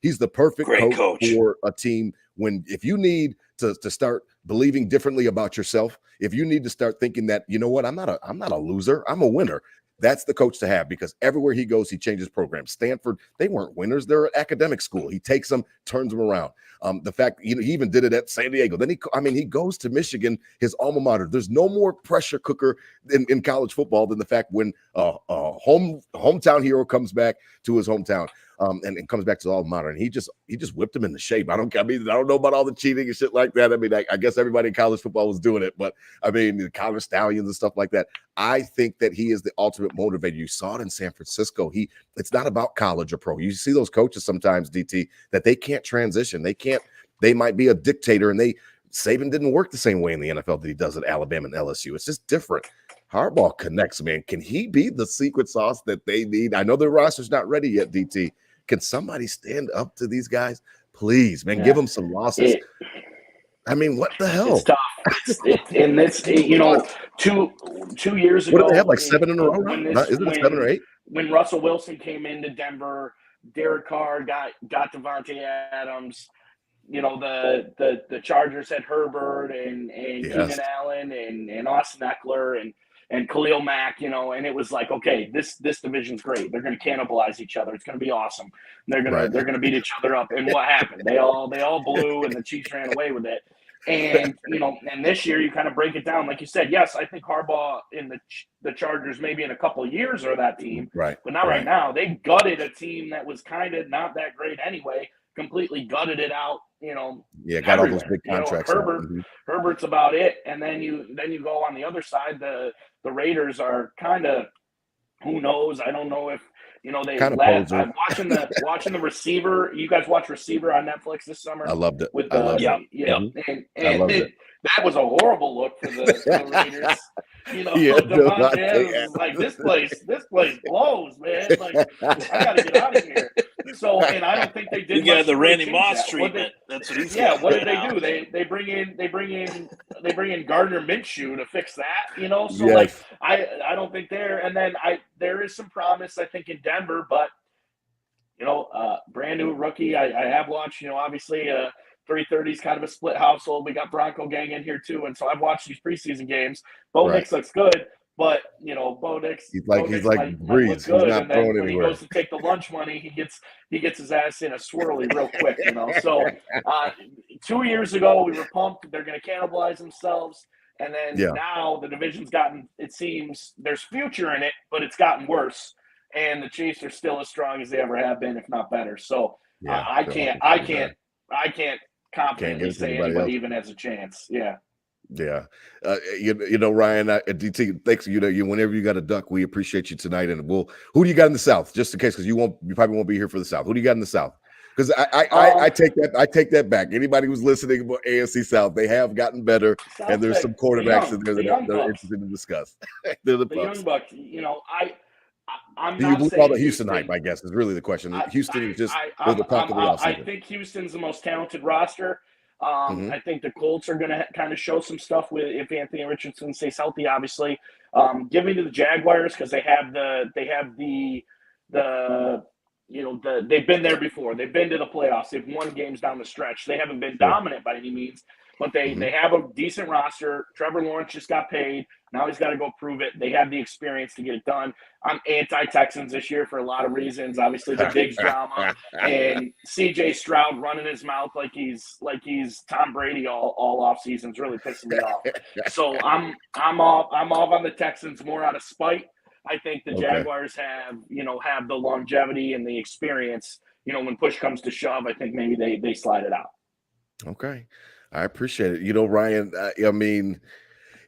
he's the perfect coach for a team if you need to start believing differently about yourself, if you need to start thinking that, you know what, I'm not a loser, I'm a winner. That's the coach to have, because everywhere he goes, he changes programs. Stanford, they weren't winners. They're an academic school. He takes them, turns them around. The fact, he even did it at San Diego. Then he goes to Michigan, his alma mater. There's no more pressure cooker in college football than the fact when a hometown hero comes back to his hometown. And comes back to the alma mater, and he just whipped him into shape. I don't know about all the cheating and shit like that. I mean, I guess everybody in college football was doing it, but I mean, the college stallions and stuff like that. I think that he is the ultimate motivator. You saw it in San Francisco. It's not about college or pro. You see those coaches sometimes, DT, that they can't transition. They might be a dictator, and Saban didn't work the same way in the NFL that he does at Alabama and LSU. It's just different. Harbaugh connects, man. Can he be the secret sauce that they need? I know their roster's not ready yet, DT. Can somebody stand up to these guys? Please, man, give them some losses. I mean, what the hell? It's tough. And this, 2 years ago. What do they have, like 7 in a row? Isn't it 7 or 8? When Russell Wilson came into Denver, Derek Carr got Devontae Adams. The Chargers had Herbert and Keenan Allen and Austin Eckler and Khalil Mack, and it was like, okay, this division's great. They're going to cannibalize each other. It's going to be awesome. They're going to beat each other up. And what happened? They all blew, and the Chiefs ran away with it. And and this year you kind of break it down, like you said. Yes, I think Harbaugh in the Chargers maybe in a couple of years are that team, right? But not right now. They gutted a team that was kind of not that great anyway. Completely gutted it out. Got all those big contracts. Herbert's about it, and then you go on the other side. The Raiders are kind of, who knows? I don't know if they. I'm watching the Receiver. You guys watch Receiver on Netflix this summer? I loved it. I loved it. And that was a horrible look for the Raiders. Devontae was like, this place blows, man. Like, I gotta get out of here. So, and I don't think they did. You got the Randy Moss treatment. That's what he's. Yeah, what did they do? They bring in Gardner Minshew to fix that. So like I don't think and then there is some promise I think in Denver, but brand new rookie. I have watched. Obviously 330 is kind of a split household. We got Bronco Gang in here too, and so I've watched these preseason games. Bo Nix looks good, but Bo Nix he's like Breeze. He's not throwing anywhere. When he goes to take the lunch money, he gets his ass in a swirly real quick. So 2 years ago we were pumped. They're going to cannibalize themselves, and then now the division's gotten. It seems there's future in it, but it's gotten worse, and the Chiefs are still as strong as they ever have been, if not better. So I can't confidently say anybody even has a chance. Yeah. Ryan, DT, thanks. Whenever you got a duck, we appreciate you tonight. And who do you got in the South? Just in case, because you probably won't be here for the South. Who do you got in the South? Because I take that back. Anybody who's listening about AFC South, they have gotten better, and there's some quarterbacks in there that are interested to discuss. They're the Young Bucks. I'm do you call the Houston hype? I guess is really the question. Houston is just the top of the offseason. I think Houston's the most talented roster. I think the Colts are going to kind of show some stuff if Anthony Richardson stays healthy. Obviously, give me to the Jaguars because they've been there before. They've been to the playoffs. They've won games down the stretch. They haven't been dominant by any means, but they have a decent roster. Trevor Lawrence just got paid. Now he's got to go prove it. They have the experience to get it done. I'm anti-Texans this year for a lot of reasons. Obviously, the Diggs drama and C.J. Stroud running his mouth like he's Tom Brady all off season is really pissing me off. So I'm off on the Texans more out of spite. I think the Jaguars have the longevity and the experience. When push comes to shove, I think maybe they slide it out. Okay, I appreciate it. Ryan, I mean.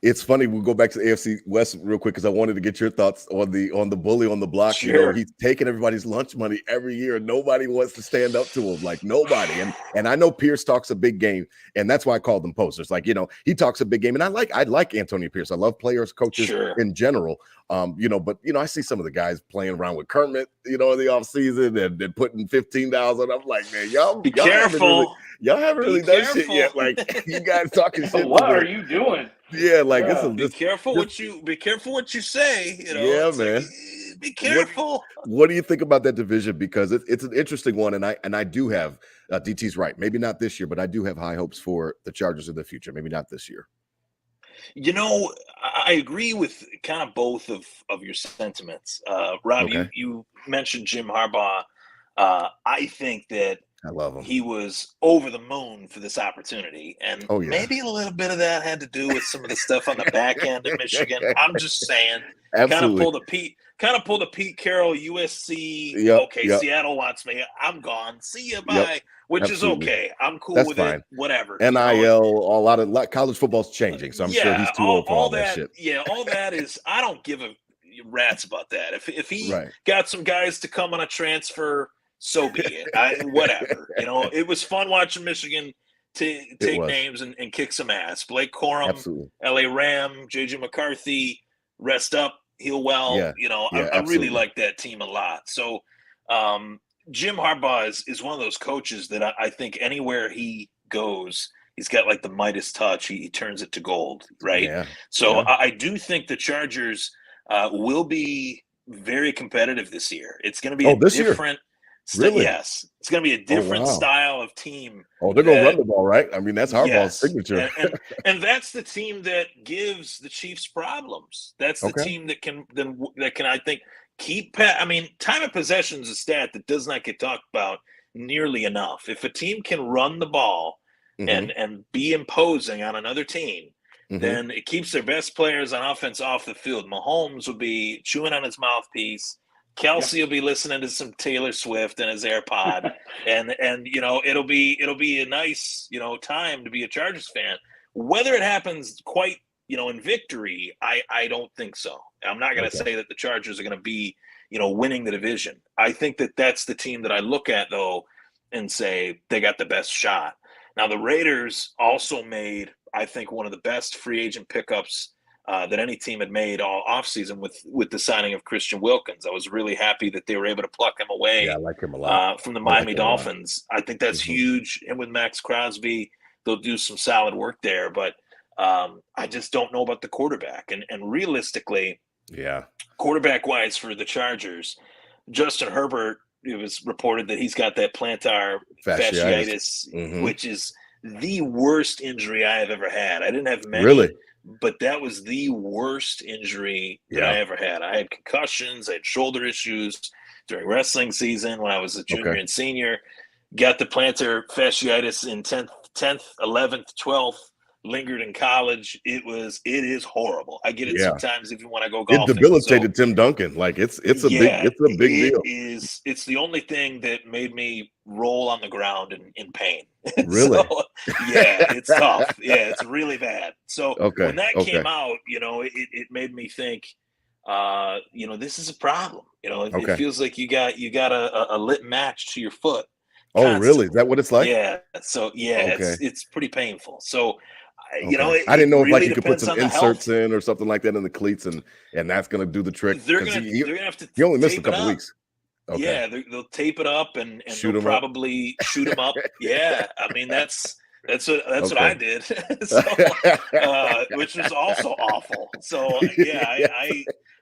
It's funny. We'll go back to the AFC West real quick because I wanted to get your thoughts on the bully on the block. Sure. He's taking everybody's lunch money every year, and nobody wants to stand up to him. Like nobody. And I know Pierce talks a big game, and that's why I call them posters. Like he talks a big game, and I like Antonio Pierce. I love players, coaches in general. But I see some of the guys playing around with Kermit, in the offseason and putting $15 on. I'm like, man, y'all be careful. Y'all haven't really done shit yet. Like you guys talking shit. What are you doing? Yeah, like be careful what you say. Yeah, man. Be careful. What do you think about that division? Because it's an interesting one, and I do have DT's right. Maybe not this year, but I do have high hopes for the Chargers in the future. Maybe not this year. You know, I agree with kind of both of your sentiments. Rob, you mentioned Jim Harbaugh. I think that I love him. He was over the moon for this opportunity, and maybe a little bit of that had to do with some of the stuff on the back end of Michigan. I'm just saying, absolutely. Kind of pull the Pete Carroll, USC. Seattle wants me. I'm gone. See you. Bye. Which absolutely. is okay. I'm cool That's with fine. it. Whatever. NIL, a lot of college football's changing, so I'm sure he's too old for all that shit. Yeah, all that is. I don't give a rat's about that. If he got some guys to come on a transfer, so be it. Whatever. It was fun watching Michigan take names and kick some ass. Blake Corum, LA Ram, JJ McCarthy, rest up, heal well. I really like that team a lot. So Jim Harbaugh is one of those coaches that I think anywhere he goes, he's got like the Midas touch. He turns it to gold, right? Yeah. So I do think the Chargers will be very competitive this year. It's going to be different. Really? Yes. It's going to be a different style of team. Oh, they're going to run the ball, right? I mean, that's Harbaugh's signature. and that's the team that gives the Chiefs problems. That's the team that can I think keep time of possession is a stat that does not get talked about nearly enough. If a team can run the ball and be imposing on another team, then it keeps their best players on offense off the field. Mahomes will be chewing on his mouthpiece. Kelsey will be listening to some Taylor Swift and his AirPod, and it'll be a nice time to be a Chargers fan. Whether it happens quite in victory, I don't think so. I'm not going to say that the Chargers are going to be winning the division. I think that that's the team that I look at though and say they got the best shot. Now the Raiders also made, I think, one of the best free agent pickups that any team had made all offseason with the signing of Christian Wilkins. I was really happy that they were able to pluck him away. I like him a lot. From the Miami Dolphins. I think that's huge. And with Max Crosby, they'll do some solid work there. But I just don't know about the quarterback. And realistically, quarterback-wise for the Chargers, Justin Herbert, it was reported that he's got that plantar fasciitis, which is the worst injury I have ever had. I didn't have many. Really? But that was the worst injury that I ever had. I had concussions. I had shoulder issues during wrestling season when I was a junior and senior. Got the plantar fasciitis in 10th, 11th, 12th. Lingered in college. It is horrible. I get it sometimes even when I go golfing. It debilitated Tim Duncan. Like it's a big deal. It's the only thing that made me roll on the ground in pain. Really? It's tough. Yeah, it's really bad. So when that came out, it made me think, this is a problem. It feels like you got a lit match to your foot. Oh, really? Is that what it's like? Yeah. So it's pretty painful. So. I didn't know if really you could put some inserts in or something like that in the cleats, and that's going to do the trick. They're going to have to. He only missed a couple weeks. Okay. Yeah, they'll tape it up and they'll probably shoot him up. Yeah, I mean that's what I did, so, which was also awful. So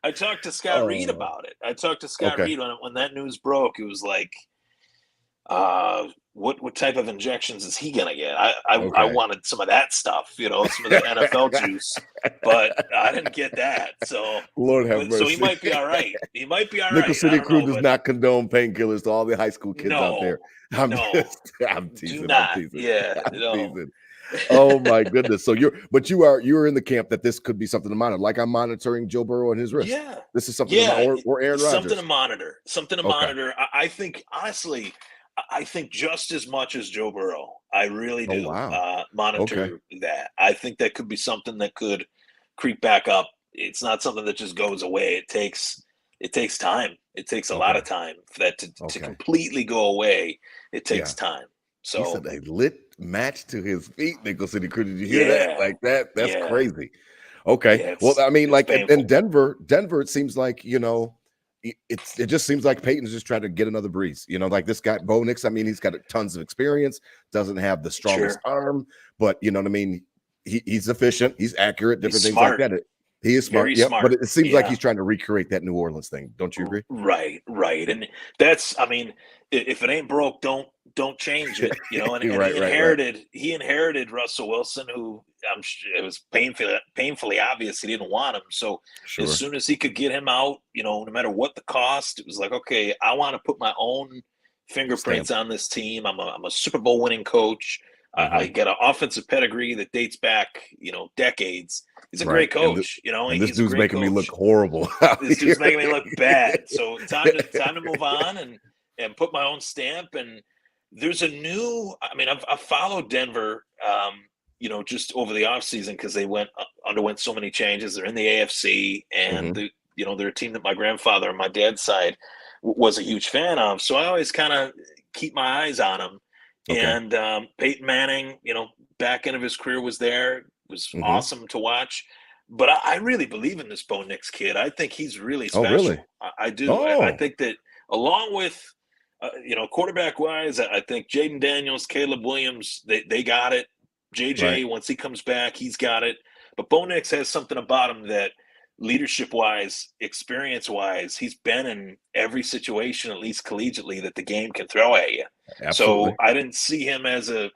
I talked to Scott Reed about it. I talked to Scott Reed when that news broke. It was like, what type of injections is he gonna get? I wanted some of that stuff, some of the NFL juice, but I didn't get that. So Lord have mercy. So he might be all right. Nickel City Crew does not condone painkillers to all the high school kids out there. I'm teasing. Yeah. Teasing. Oh my goodness. So you're in the camp that this could be something to monitor. Like I'm monitoring Joe Burrow and his wrist. Yeah. This is something or Aaron Rodgers. Something to monitor. I think honestly, just as much as Joe Burrow. I really do monitor that. I think that could be something that could creep back up. It's not something that just goes away. It takes time. It takes a lot of time for that to completely go away. It takes time. So he said a lit match to his feet, Nickel City Crew. Did you hear that? Like that? That's crazy. Okay. Well, I mean, like in Denver, it seems like, it just seems like Peyton's just trying to get another Breeze. Like this guy, Bo Nix, I mean, he's got tons of experience, doesn't have the strongest arm, but you know what I mean? He's efficient, he's accurate, different things like that. He is smart. Very Yep. smart. But it seems like he's trying to recreate that New Orleans thing. Don't you agree? Right. And that's, I mean, if it ain't broke, don't change it, and Right. he inherited Russell Wilson, who it was painfully obvious he didn't want him. So Sure. as soon as he could get him out, no matter what the cost, it was like, okay, I want to put my own fingerprints on this team. I'm a Super Bowl winning coach. I get an offensive pedigree that dates back, decades. He's a great coach, and this he's dude's making me look horrible. This dude's making me look bad. So time to move on and put my own stamp. And there's a new, I mean, I've followed Denver, just over the offseason because they underwent so many changes. They're in the AFC, and they're a team that my grandfather on my dad's side was a huge fan of. So I always kind of keep my eyes on them. Okay. And Peyton Manning, back end of his career was there. It was awesome to watch. But I really believe in this Bo Nix kid. I think he's really special. Oh, really? I do. Oh. I think that along with, quarterback-wise, I think Jaden Daniels, Caleb Williams, they got it. JJ, once he comes back, he's got it. But Bo Nix has something about him that leadership-wise, experience-wise, he's been in every situation, at least collegiately, that the game can throw at you. Absolutely. So I didn't see him as a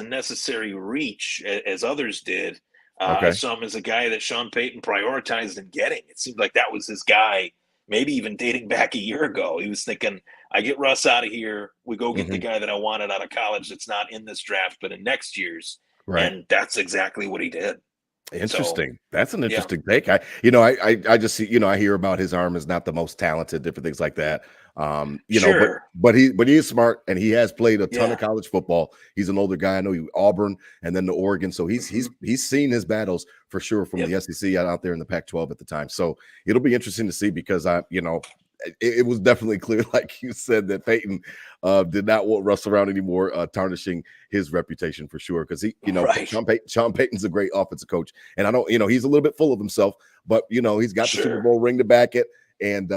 necessary reach as others did. I saw him as a guy that Sean Payton prioritized in getting. It seemed like that was his guy, maybe even dating back a year ago. He was thinking, I get Russ out of here. We go get the guy that I wanted out of college that's not in this draft, but in next year's. Right. And that's exactly what he did. Interesting. So, that's an interesting take. I just see, I hear about his arm is not the most talented, different things like that. But he is smart, and he has played a ton of college football. He's an older guy. I know Auburn and then to Oregon. So he's seen his battles for sure from the SEC out there in the Pac-12 at the time. So it'll be interesting to see because it was definitely clear, like you said, that Peyton did not want Russ around anymore, tarnishing his reputation for sure. Because Sean Payton's a great offensive coach, and I don't, he's a little bit full of himself, but he's got the Super Bowl ring to back it, and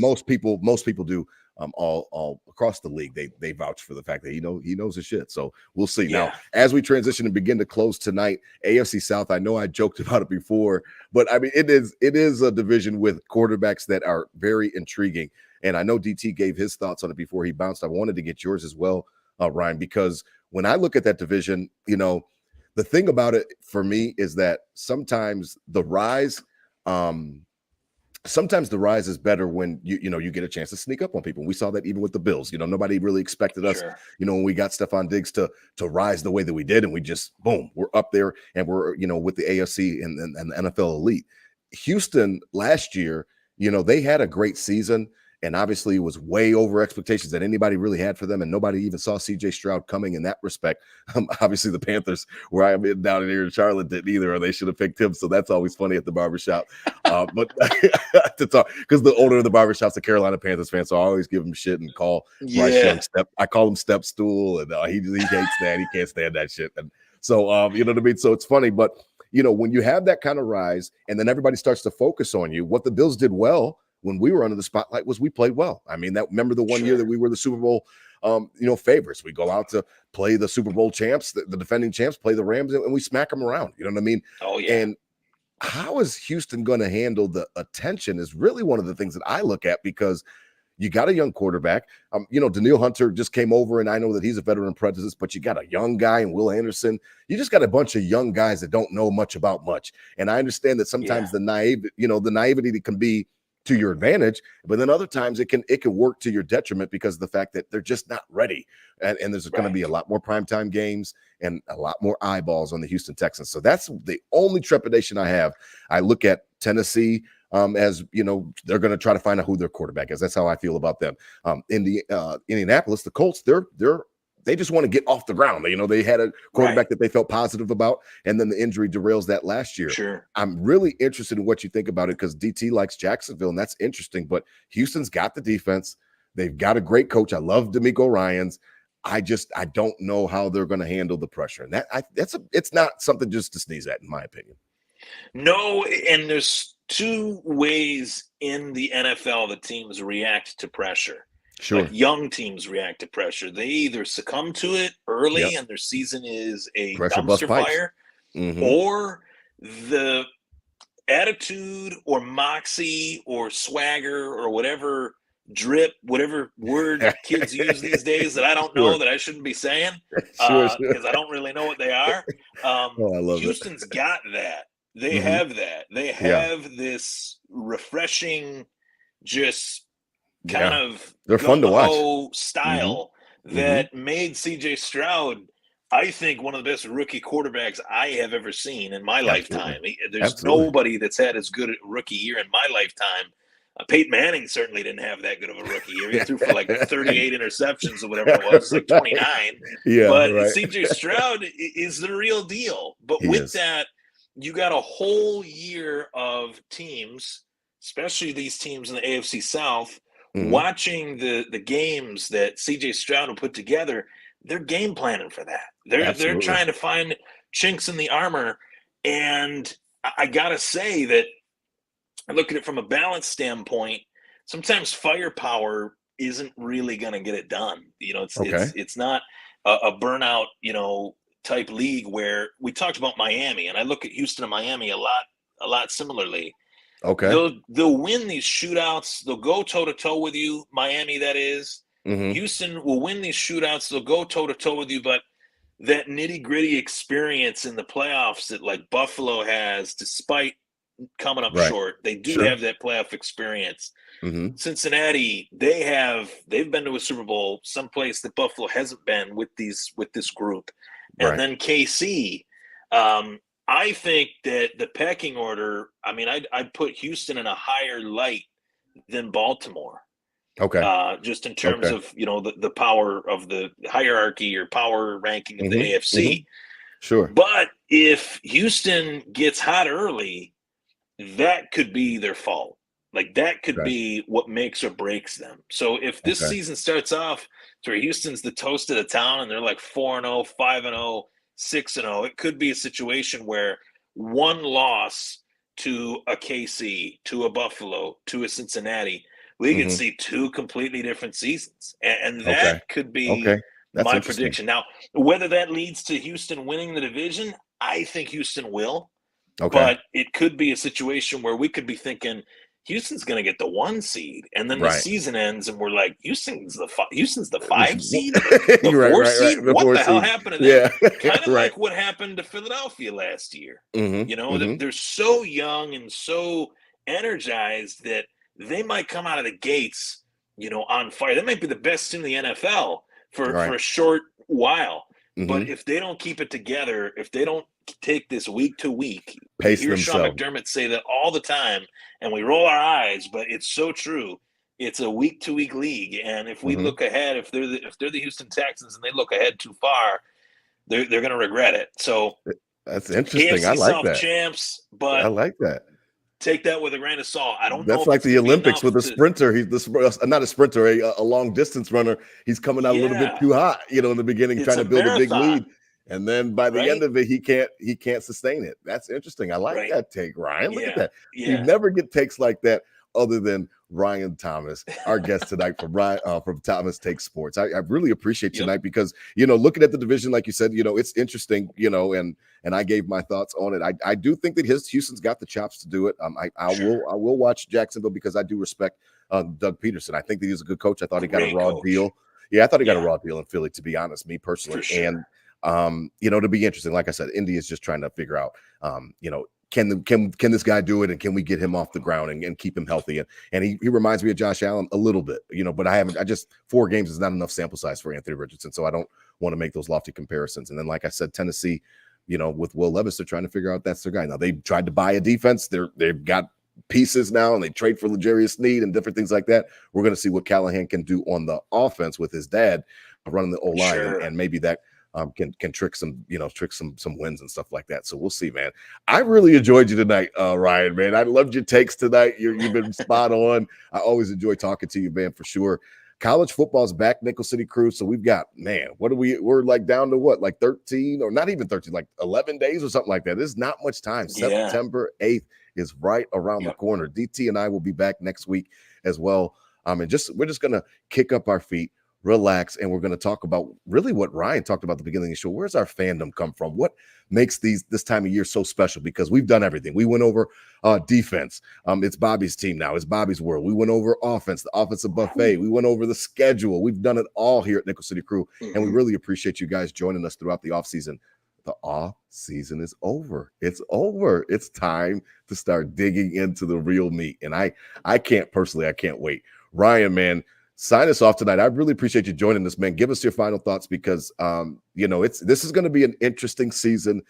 most people do. All across the league, they vouch for the fact that he knows his shit. So we'll see. Now, as we transition and begin to close tonight, AFC South. I know I joked about it before, but I mean it is a division with quarterbacks that are very intriguing. And I know DT gave his thoughts on it before he bounced. I wanted to get yours as well, Ryan, because when I look at that division, the thing about it for me is that sometimes the rise. Sometimes the rise is better when you get a chance to sneak up on people. We saw that even with the Bills. Nobody really expected us, when we got Stephon Diggs to rise the way that we did, and we just boom, we're up there, and we're with the AFC and the NFL elite. Houston last year, they had a great season, and obviously it was way over expectations that anybody really had for them, and nobody even saw CJ Stroud coming in that respect. Obviously the Panthers, where I'm down here in Charlotte, didn't either, or they should have picked him. So that's always funny at the barbershop. But to talk, because the owner of the barbershop's a Carolina Panthers fan, so I always give him shit and call Bryce Young I call him Step Stool, and he hates that. He can't stand that shit. And so you know what I mean? So it's funny, but when you have that kind of rise, and then everybody starts to focus on you, what the Bills did well when we were under the spotlight was we played well. I mean, remember the one year that we were the Super Bowl, favorites. We go out to play the Super Bowl champs, the defending champs, play the Rams, and we smack them around. You know what I mean? Oh yeah. And how is Houston going to handle the attention is really one of the things that I look at, because you got a young quarterback. Daniil Hunter just came over, and I know that he's a veteran apprentice, but you got a young guy in Will Anderson. You just got a bunch of young guys that don't know much about much. And I understand that sometimes the naivety can be to your advantage, but then other times it can work to your detriment because of the fact that they're just not ready. And there's going to be a lot more primetime games and a lot more eyeballs on the Houston Texans. So that's the only trepidation I have. I look at Tennessee as they're going to try to find out who their quarterback is. That's how I feel about them. In the Indianapolis, the Colts, they just want to get off the ground. They had a quarterback that they felt positive about, and then the injury derails that last year. Sure. I'm really interested in what you think about it, because DT likes Jacksonville, and that's interesting. But Houston's got the defense. They've got a great coach. I love DeMeco Ryans. I don't know how they're going to handle the pressure. And it's not something just to sneeze at, in my opinion. No, and there's two ways in the NFL that teams react to pressure. Sure. Like young teams react to pressure. They either succumb to it early and their season is a pressure dumpster fire, or attitude or moxie or swagger or whatever drip, whatever word kids use these days that I don't know that I shouldn't be saying because I don't really know what they are. I love Houston's got that. They Mm-hmm. have that. They have this refreshing, just kind of they're fun to watch style that made CJ Stroud, I think, one of the best rookie quarterbacks I have ever seen in my lifetime. There's nobody that's had as good a rookie year in my lifetime. Peyton Manning certainly didn't have that good of a rookie year. He threw for like 38 interceptions or whatever it was, like 29. But CJ Stroud is the real deal. But with that, you got a whole year of teams, especially these teams in the AFC South, watching the games that CJ Stroud will put together. They're game planning for that. They're trying to find chinks in the armor. And I got to say that I look at it from a balance standpoint. Sometimes firepower isn't really going to get it done. It's not a burnout, type league where we talked about Miami, and I look at Houston and Miami a lot similarly. Okay. They'll win these shootouts. They'll go toe-to-toe with you, Miami, that is. Houston will win these shootouts. They'll go toe-to-toe with you, but that nitty-gritty experience in the playoffs that like Buffalo has, despite coming up short, they do have that playoff experience. Cincinnati, they've been to a Super Bowl someplace that Buffalo hasn't been with this group. And then KC, I think that the pecking order, I mean, I'd put Houston in a higher light than Baltimore. Just in terms of, the power of the hierarchy or power ranking of the AFC. Sure. But if Houston gets hot early, that could be their fault. Like that could be what makes or breaks them. So if this season starts off to where Houston's the toast of the town and they're like 4-0, 5-0, 6-0, it could be a situation where one loss to a KC, to a Buffalo, to a Cincinnati, we could see two completely different seasons. And that could be my prediction. Now, whether that leads to Houston winning the division, I think Houston will. But it could be a situation where we could be thinking Houston's going to get the 1 seed, and then the season ends, and we're like, Houston's the 5 seed, the 4 seed. What the hell happened to them? Kind of like what happened to Philadelphia last year. They're so young and so energized that they might come out of the gates, on fire. They might be the best team in the NFL for a short while. But if they don't keep it together, if they don't take this week to week, pace hear themselves. Sean McDermott say that all the time, and we roll our eyes, but it's so true. It's a week to week league, and if we look ahead, if they're the Houston Texans and they look ahead too far, they're going to regret it. So that's interesting. AFC I like South that. Champs, but I like that. Take that with a grain of salt. I don't know. That's like the Olympics with a sprinter. He's not a sprinter, a long distance runner. He's coming out a little bit too hot, in the beginning, trying to build a big lead. And then by the end of it, he can't sustain it. That's interesting. I like that take, Ryan. Look at that. You never get takes like that other than Ryan Thomas, our guest tonight from Thomas Take Sports. I really appreciate tonight because, looking at the division, like you said, it's interesting, and I gave my thoughts on it. I do think that Houston's got the chops to do it. I will watch Jacksonville because I do respect Doug Peterson. I think that he's a good coach. I thought he got a raw deal. Yeah, I thought he got a raw deal in Philly, to be honest, me personally. And to be interesting, like I said, Indy is just trying to figure out, can this guy do it, and can we get him off the ground and keep him healthy? And he reminds me of Josh Allen a little bit, but I just 4 games is not enough sample size for Anthony Richardson, so I don't want to make those lofty comparisons. And then, like I said, Tennessee, with Will Levis, they're trying to figure out that's their guy. Now they tried to buy a defense. They've got pieces now, and they trade for L'Jarius Sneed and different things like that. We're going to see what Callahan can do on the offense with his dad running the O-line, and maybe that can trick some wins and stuff like that. So we'll see, man. I really enjoyed you tonight, Ryan, man. I loved your takes tonight. You've been spot on. I always enjoy talking to you, man, for sure. College football's back, Nickel City Crew. So we've got, man, we're like down to what, like 13 or not even 13, like 11 days or something like that. There's not much time. September 8th is right around the corner. DT and I will be back next week as well. And we're just going to kick up our feet, relax, and we're going to talk about really what Ryan talked about at the beginning of the show. Where's our fandom come from? What makes this time of year so special? Because we've done everything. We went over defense. It's Bobby's team now. It's Bobby's world. We went over offense, the offensive buffet. We went over the schedule. We've done it all here at Nickel City Crew, and we really appreciate you guys joining us throughout the offseason. The off season is over. It's over. It's time to start digging into the real meat. And I can't wait. Ryan, man, sign us off tonight. I really appreciate you joining us, man. Give us your final thoughts because this is going to be an interesting season,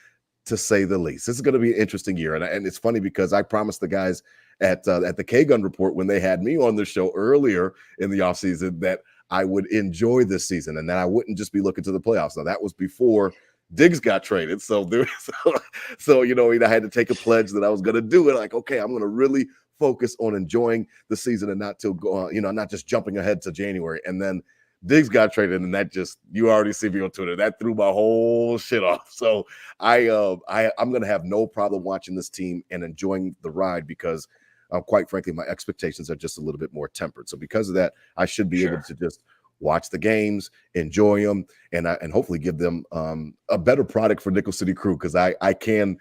to say the least. This is going to be an interesting year. And it's funny because I promised the guys at the K-Gun Report when they had me on the show earlier in the offseason that I would enjoy this season and that I wouldn't just be looking to the playoffs. Now, that was before Diggs got traded. So I had to take a pledge that I was going to do it. Like, okay, I'm going to really focus on enjoying the season and not just jumping ahead to January. And then Diggs got traded, and that just, you already see me on Twitter, that threw my whole shit off. So I'm going to have no problem watching this team and enjoying the ride because quite frankly, my expectations are just a little bit more tempered. So because of that, I should be able to just watch the games, enjoy them, and hopefully give them a better product for Nickel City Crew. Because I can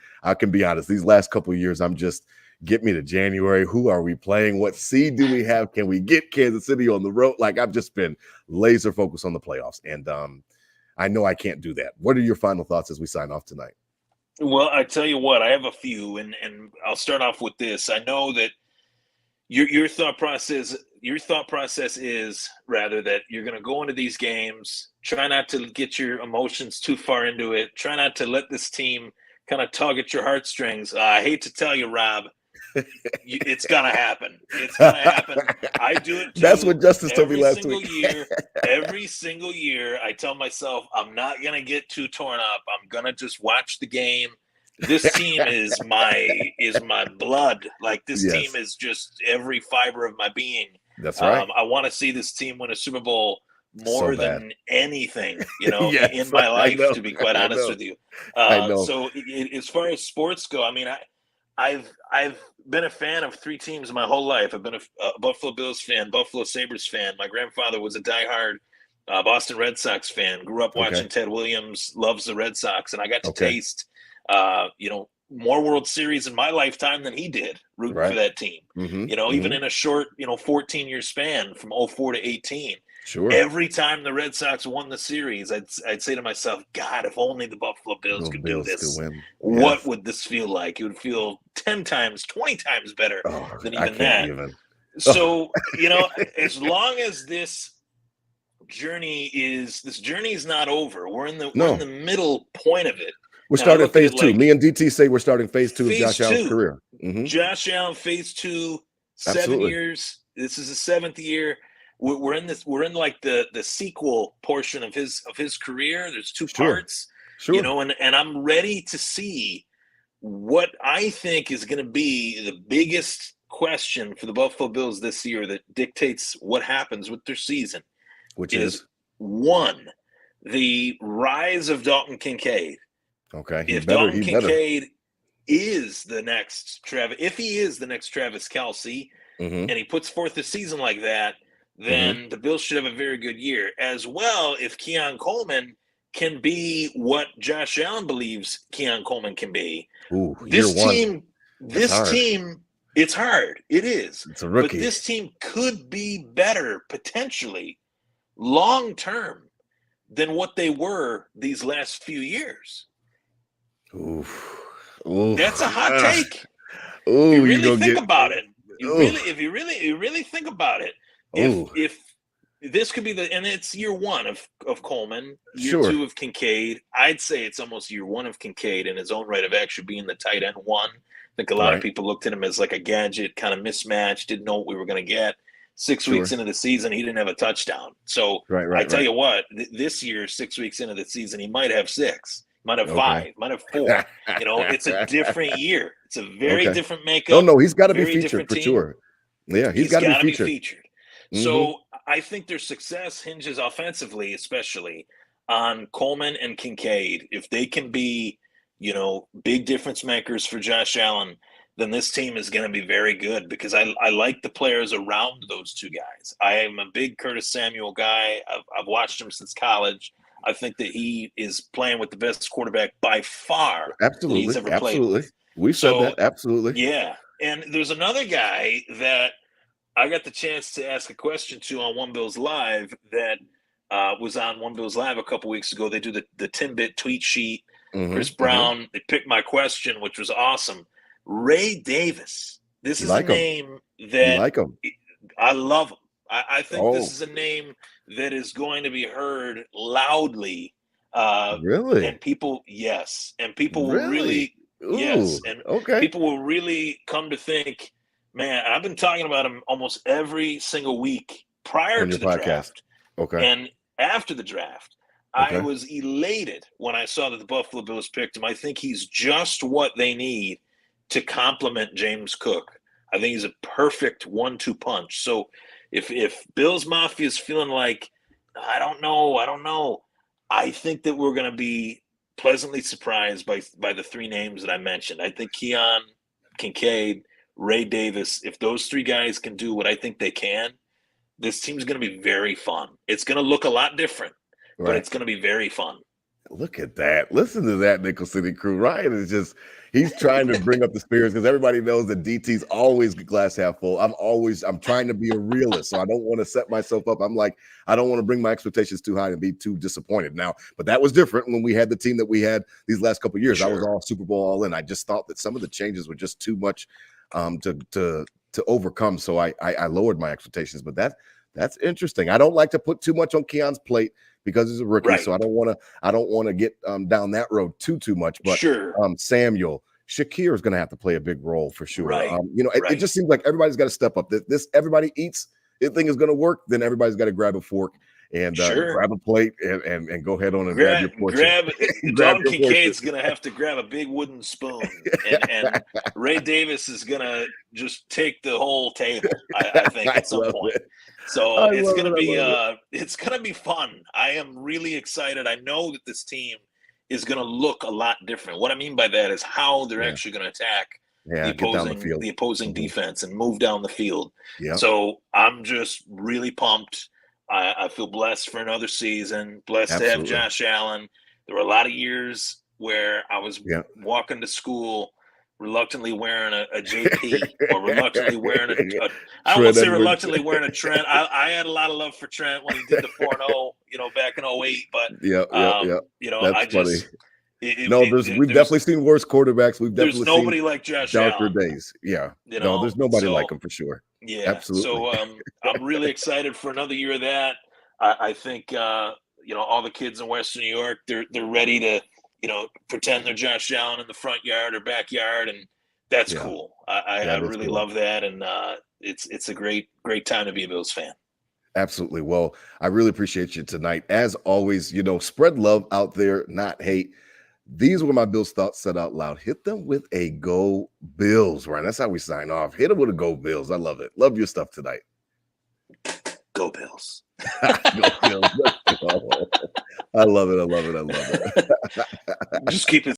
be honest, these last couple of years, I'm just, get me to January. Who are we playing? What seed do we have? Can we get Kansas City on the road? Like, I've just been laser focused on the playoffs, and I know I can't do that. What are your final thoughts as we sign off tonight? Well, I tell you what, I have a few, and I'll start off with this. I know that your thought process is rather that you're going to go into these games, try not to get your emotions too far into it, try not to let this team kind of tug at your heartstrings. I hate to tell you, Rob, it's going to happen. It's going to happen. I do it too. That's what Justice told me last week. Every single year, I tell myself, I'm not going to get too torn up. I'm going to just watch the game. This team is my blood. Like, this team is just every fiber of my being. That's right. I want to see this team win a Super Bowl more than anything, in my life, to be quite honest with you. I know. So as far as sports go, I mean, I've been a fan of three teams my whole life. I've been a Buffalo Bills fan, Buffalo Sabres fan. My grandfather was a diehard Boston Red Sox fan. Grew up watching Ted Williams, loves the Red Sox, and I got to taste, more World Series in my lifetime than he did rooting for that team. Even in a short, 14-year span from 04 to 18. Sure. Every time the Red Sox won the series, I'd say to myself, God, if only the Buffalo Bills could do this, what would this feel like? It would feel 10 times, 20 times better than even that. So, as long as this journey is not over, we're in the middle point of it. We're starting phase two. Me and DT say we're starting phase two of Josh Allen's career. Josh Allen, phase two, 7 years. This is the 7th year. We're in like the sequel portion of his career. There's two parts, and I'm ready to see what I think is going to be the biggest question for the Buffalo Bills this year that dictates what happens with their season, which is one, the rise of Dalton Kincaid. Okay. If Dalton Kincaid is the next Travis, if he is the next Travis Kelce, and he puts forth a season like that, then the Bills should have a very good year. As well, if Keon Coleman can be what Josh Allen believes Keon Coleman can be. This team, it's hard. It is. It's a rookie. But this team could be better, potentially, long-term than what they were these last few years. Oof. That's a hot take. If you really think about it. If you really think about it. If this could be and it's year one of Coleman, year two of Kincaid. I'd say it's almost year one of Kincaid in his own right of actually being the tight end one. I think a lot of people looked at him as like a gadget, kind of mismatched, didn't know what we were going to get. 6 weeks into the season, he didn't have a touchdown. So I tell you what, this year, 6 weeks into the season, he might have 6, might have 5, might have 4. It's a different year. It's a very different makeup. No, he's got to be featured for sure. Yeah, he's got to be featured. So I think their success hinges offensively, especially on Coleman and Kincaid. If they can be, big difference makers for Josh Allen, then this team is going to be very good because I like the players around those two guys. I am a big Curtis Samuel guy. I've watched him since college. I think that he is playing with the best quarterback by far that he's ever played with. We said that. Absolutely. Yeah. And there's another guy that I got the chance to ask a question to on One Bills Live that was on One Bills Live a couple weeks ago. They do the 10-bit tweet sheet. Chris Brown, they picked my question, which was awesome. Ray Davis. This is a name that I love him. I think this is a name that is going to be heard loudly. Really? And people, yes. And people will really, yes. And people will really come to think, man, I've been talking about him almost every single week prior to the draft. And after the draft. I was elated when I saw that the Buffalo Bills picked him. I think he's just what they need to complement James Cook. I think he's a perfect 1-2 punch. So if Bills Mafia is feeling like, I don't know, I think that we're going to be pleasantly surprised by the three names that I mentioned. I think Keon, Kincaid, Ray Davis, if those three guys can do what I think they can, this team's going to be very fun. It's going to look a lot different. Right. But it's going to be very fun. Look at that. Listen to that, Nickel City crew. Ryan is just, he's trying to bring up the spirits because everybody knows that DT's always glass half full. I'm trying to be a realist, so I don't want to set myself up. I'm like, I don't want to bring my expectations too high and be too disappointed now. But that was different when we had the team that we had these last couple of years. Sure. I was all Super Bowl all in. I just thought that some of the changes were just too much to overcome. So I lowered my expectations. But that's interesting. I don't like to put too much on Keon's plate because he's a rookie, so I don't want to get down that road too much. But Samuel, Shakir is going to have to play a big role for sure. Right. It just seems like everybody's got to step up. This everybody eats. This thing is going to work. Then everybody's got to grab a fork and grab a plate and go ahead on and grab your portion. Don Kincaid's going to have to grab a big wooden spoon, and Ray Davis is going to just take the whole table. I think at some point. So it's going to be fun. I am really excited. I know that this team is going to look a lot different. What I mean by that is how they're actually going to attack the opposing defense and move down the field. Yeah. So I'm just really pumped. I feel blessed for another season, blessed to have Josh Allen. There were a lot of years where I was walking to school reluctantly wearing a JP or reluctantly wearing I won't say reluctantly wearing a Trent. I had a lot of love for Trent when he did the 4-0, back in 2008. But that's I just we've definitely seen worse quarterbacks. We've definitely there's nobody like Josh darker Allen. Days. Yeah. There's nobody like him for sure. Yeah. Absolutely. So I'm really excited for another year of that. I think all the kids in Western New York, they're ready to pretend they're Josh Allen in the front yard or backyard, and that's cool. I really love that, and it's a great time to be a Bills fan. Absolutely. Well, I really appreciate you tonight. As always, spread love out there, not hate. These were my Bills thoughts said out loud. Hit them with a Go Bills, right? That's how we sign off. Hit them with a Go Bills. I love it. Love your stuff tonight. Go Bills. Go Bills. I love it. I love it. I love it. Just keep it